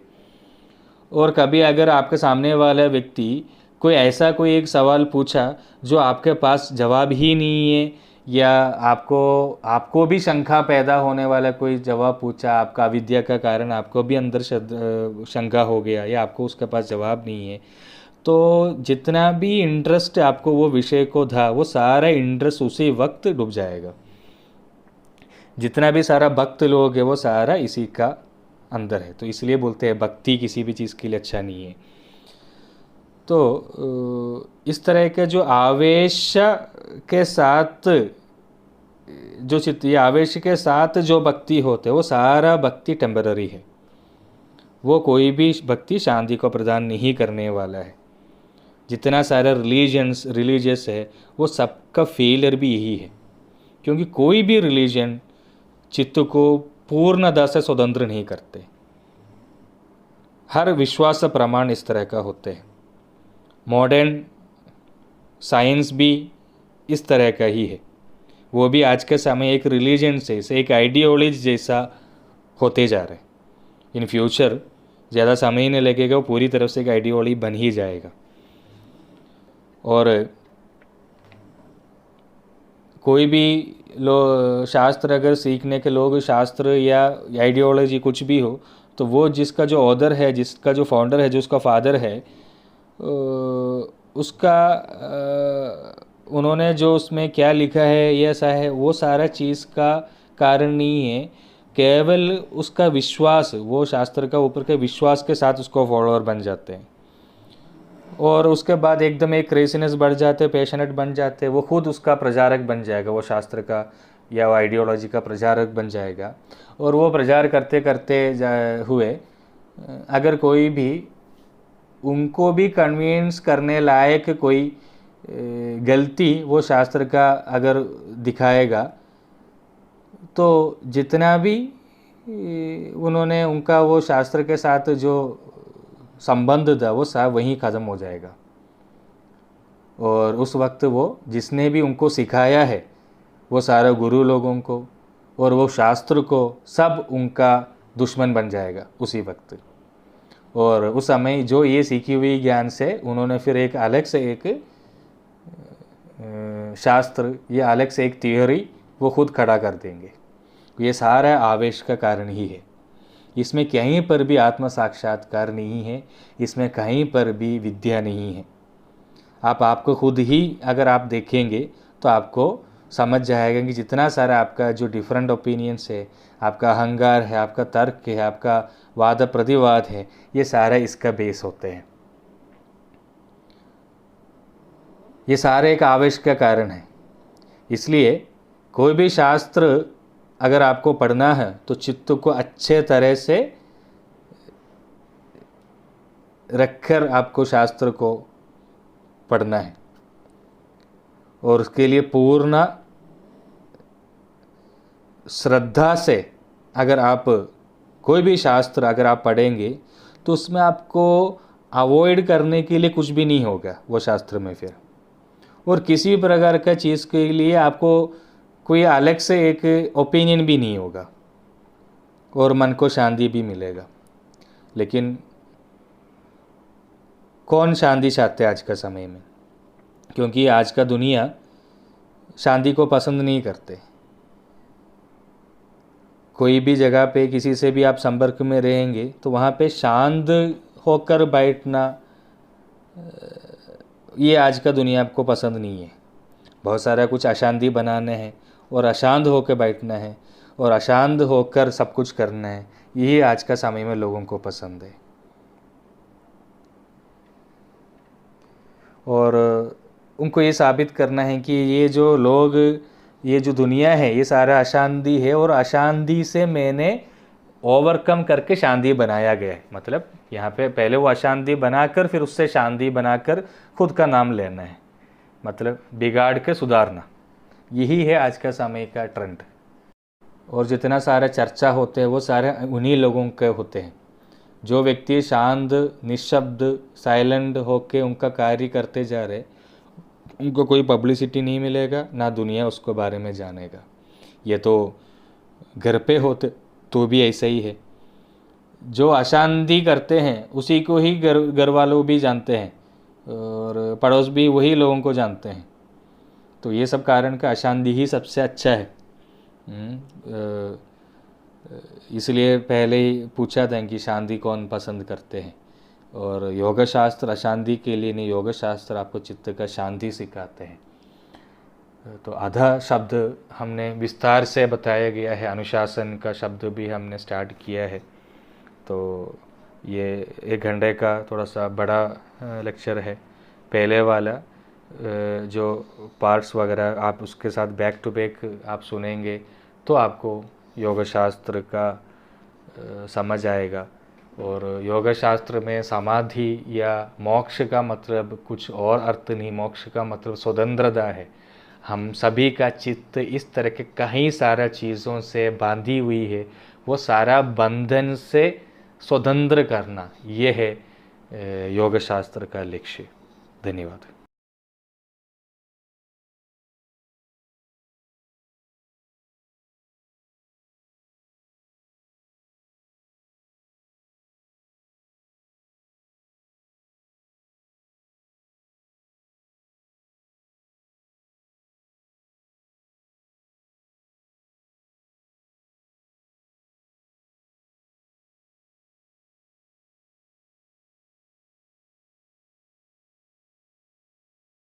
और कभी अगर आपके सामने वाला व्यक्ति कोई ऐसा कोई एक सवाल पूछा जो आपके पास जवाब ही नहीं है, या आपको भी शंका पैदा होने वाला कोई जवाब पूछा, आपका अविद्या का कारण आपको भी अंदर शंका हो गया, या आपको उसके पास जवाब नहीं है, तो जितना भी इंटरेस्ट आपको वो विषय को था, वो सारा इंटरेस्ट उसी वक्त डूब जाएगा। जितना भी सारा भक्त लोग है वो सारा इसी का अंदर है। तो इसलिए बोलते हैं भक्ति किसी भी चीज़ के लिए अच्छा नहीं है। तो इस तरह के जो आवेश के साथ जो चित्त, ये आवेश के साथ जो भक्ति होते वो सारा भक्ति टेम्पररी है, वो कोई भी भक्ति शांति को प्रदान नहीं करने वाला है। जितना सारा रिलीजियस है वो सबका फेलियर भी यही है, क्योंकि कोई भी रिलीजन चित्त को पूर्णतः से स्वतंत्र नहीं करते। हर विश्वास प्रमाण इस तरह का होते हैं। मॉडर्न साइंस भी इस तरह का ही है, वो भी आज के समय एक रिलीजन से एक आइडियोलॉजी जैसा होते जा रहे हैं। इन फ्यूचर ज़्यादा समय नहीं लगेगा, वो पूरी तरफ से एक आइडियोलॉजी बन ही जाएगा। और कोई भी शास्त्र अगर सीखने के लोग, शास्त्र या आइडियोलॉजी कुछ भी हो, तो वो जिसका जो ऑथर है, जिसका जो फाउंडर है, जो उसका फादर है, उसका उन्होंने जो उसमें क्या लिखा है ये ऐसा है, वो सारा चीज़ का कारण नहीं है, केवल उसका विश्वास, वो शास्त्र का ऊपर के विश्वास के साथ उसको फॉलोअर बन जाते हैं। और उसके बाद एकदम एक क्रेजीनेस बढ़ जाते, पैशनेट बन जाते, वो खुद उसका प्रचारक बन जाएगा, वो शास्त्र का या वो आइडियोलॉजी का प्रचारक बन जाएगा। और वो प्रचार करते करते हुए अगर कोई भी उनको भी कन्विंस करने लायक कोई गलती वो शास्त्र का अगर दिखाएगा, तो जितना भी उन्होंने उनका वो शास्त्र के साथ जो संबंध था वो सब वहीं ख़त्म हो जाएगा। और उस वक्त वो जिसने भी उनको सिखाया है वो सारे गुरु लोगों को और वो शास्त्र को सब उनका दुश्मन बन जाएगा उसी वक्त। और उस समय जो ये सीखी हुई ज्ञान से उन्होंने फिर एक अलग से एक शास्त्र या अलग से एक थियोरी वो खुद खड़ा कर देंगे। ये सारा आवेश का कारण ही है। इसमें कहीं पर भी आत्म साक्षात्कार नहीं है, इसमें कहीं पर भी विद्या नहीं है। आपको खुद ही अगर आप देखेंगे तो आपको समझ जाएगा कि जितना सारा आपका जो डिफरेंट ओपिनियंस है, आपका अहंकार है, आपका तर्क है, आपका वाद प्रतिवाद है, ये सारा इसका बेस होते हैं। ये सारे एक आवेश का कारण है। इसलिए कोई भी शास्त्र अगर आपको पढ़ना है तो चित्त को अच्छे तरह से रखकर आपको शास्त्र को पढ़ना है। और उसके लिए पूर्ण श्रद्धा से अगर आप कोई भी शास्त्र अगर आप पढ़ेंगे तो उसमें आपको अवॉइड करने के लिए कुछ भी नहीं होगा वो शास्त्र में फिर। और किसी भी प्रकार का चीज़ के लिए आपको कोई अलग से एक ओपिनियन भी नहीं होगा और मन को शांति भी मिलेगा। लेकिन कौन शांति चाहते हैं आज का समय में? क्योंकि आज का दुनिया शांति को पसंद नहीं करते। कोई भी जगह पे किसी से भी आप संपर्क में रहेंगे तो वहाँ पे शांत होकर बैठना ये आज का दुनिया आपको पसंद नहीं है। बहुत सारा कुछ अशांति बनाने हैं और अशांत होकर बैठना है और अशांत होकर सब कुछ करना है, यही आज का समय में लोगों को पसंद है। और उनको ये साबित करना है कि ये जो लोग, ये जो दुनिया है, ये सारा अशांति है और अशांति से मैंने ओवरकम करके शांति बनाया गया है। मतलब यहाँ पे पहले वो अशांति बनाकर फिर उससे शांति बनाकर खुद का नाम लेना है, मतलब बिगाड़ के सुधारना। यही है आज का समय का ट्रेंड। और जितना सारा चर्चा होते हैं वो सारे उन्हीं लोगों के होते हैं। जो व्यक्ति शांत, निशब्द, साइलेंट होके उनका कार्य करते जा रहे, उनको कोई पब्लिसिटी नहीं मिलेगा, ना दुनिया उसको बारे में जानेगा। ये तो घर पे होते तो भी ऐसा ही है। जो अशांति करते हैं उसी को ही घर वालों भी जानते हैं और पड़ोस भी वही लोगों को जानते हैं। तो ये सब कारण का अशांति ही सबसे अच्छा है। इसलिए पहले ही पूछा था कि शांति कौन पसंद करते हैं, और योग शास्त्र अशांति के लिए नहीं, योग शास्त्र आपको चित्त का शांति सिखाते हैं। तो आधा शब्द हमने विस्तार से बताया गया है, अनुशासन का शब्द भी हमने स्टार्ट किया है। तो ये 1 घंटे का थोड़ा सा बड़ा लेक्चर है। पहले वाला जो पार्ट्स वगैरह आप उसके साथ बैक टू बैक आप सुनेंगे तो आपको योग शास्त्र का समझ आएगा। और योग शास्त्र में समाधि या मोक्ष का मतलब कुछ और अर्थ नहीं, मोक्ष का मतलब स्वतंत्रता है। हम सभी का चित्त इस तरह के कई सारा चीज़ों से बांधी हुई है, वो सारा बंधन से स्वतंत्र करना, ये है योग शास्त्र का लक्ष्य। धन्यवाद।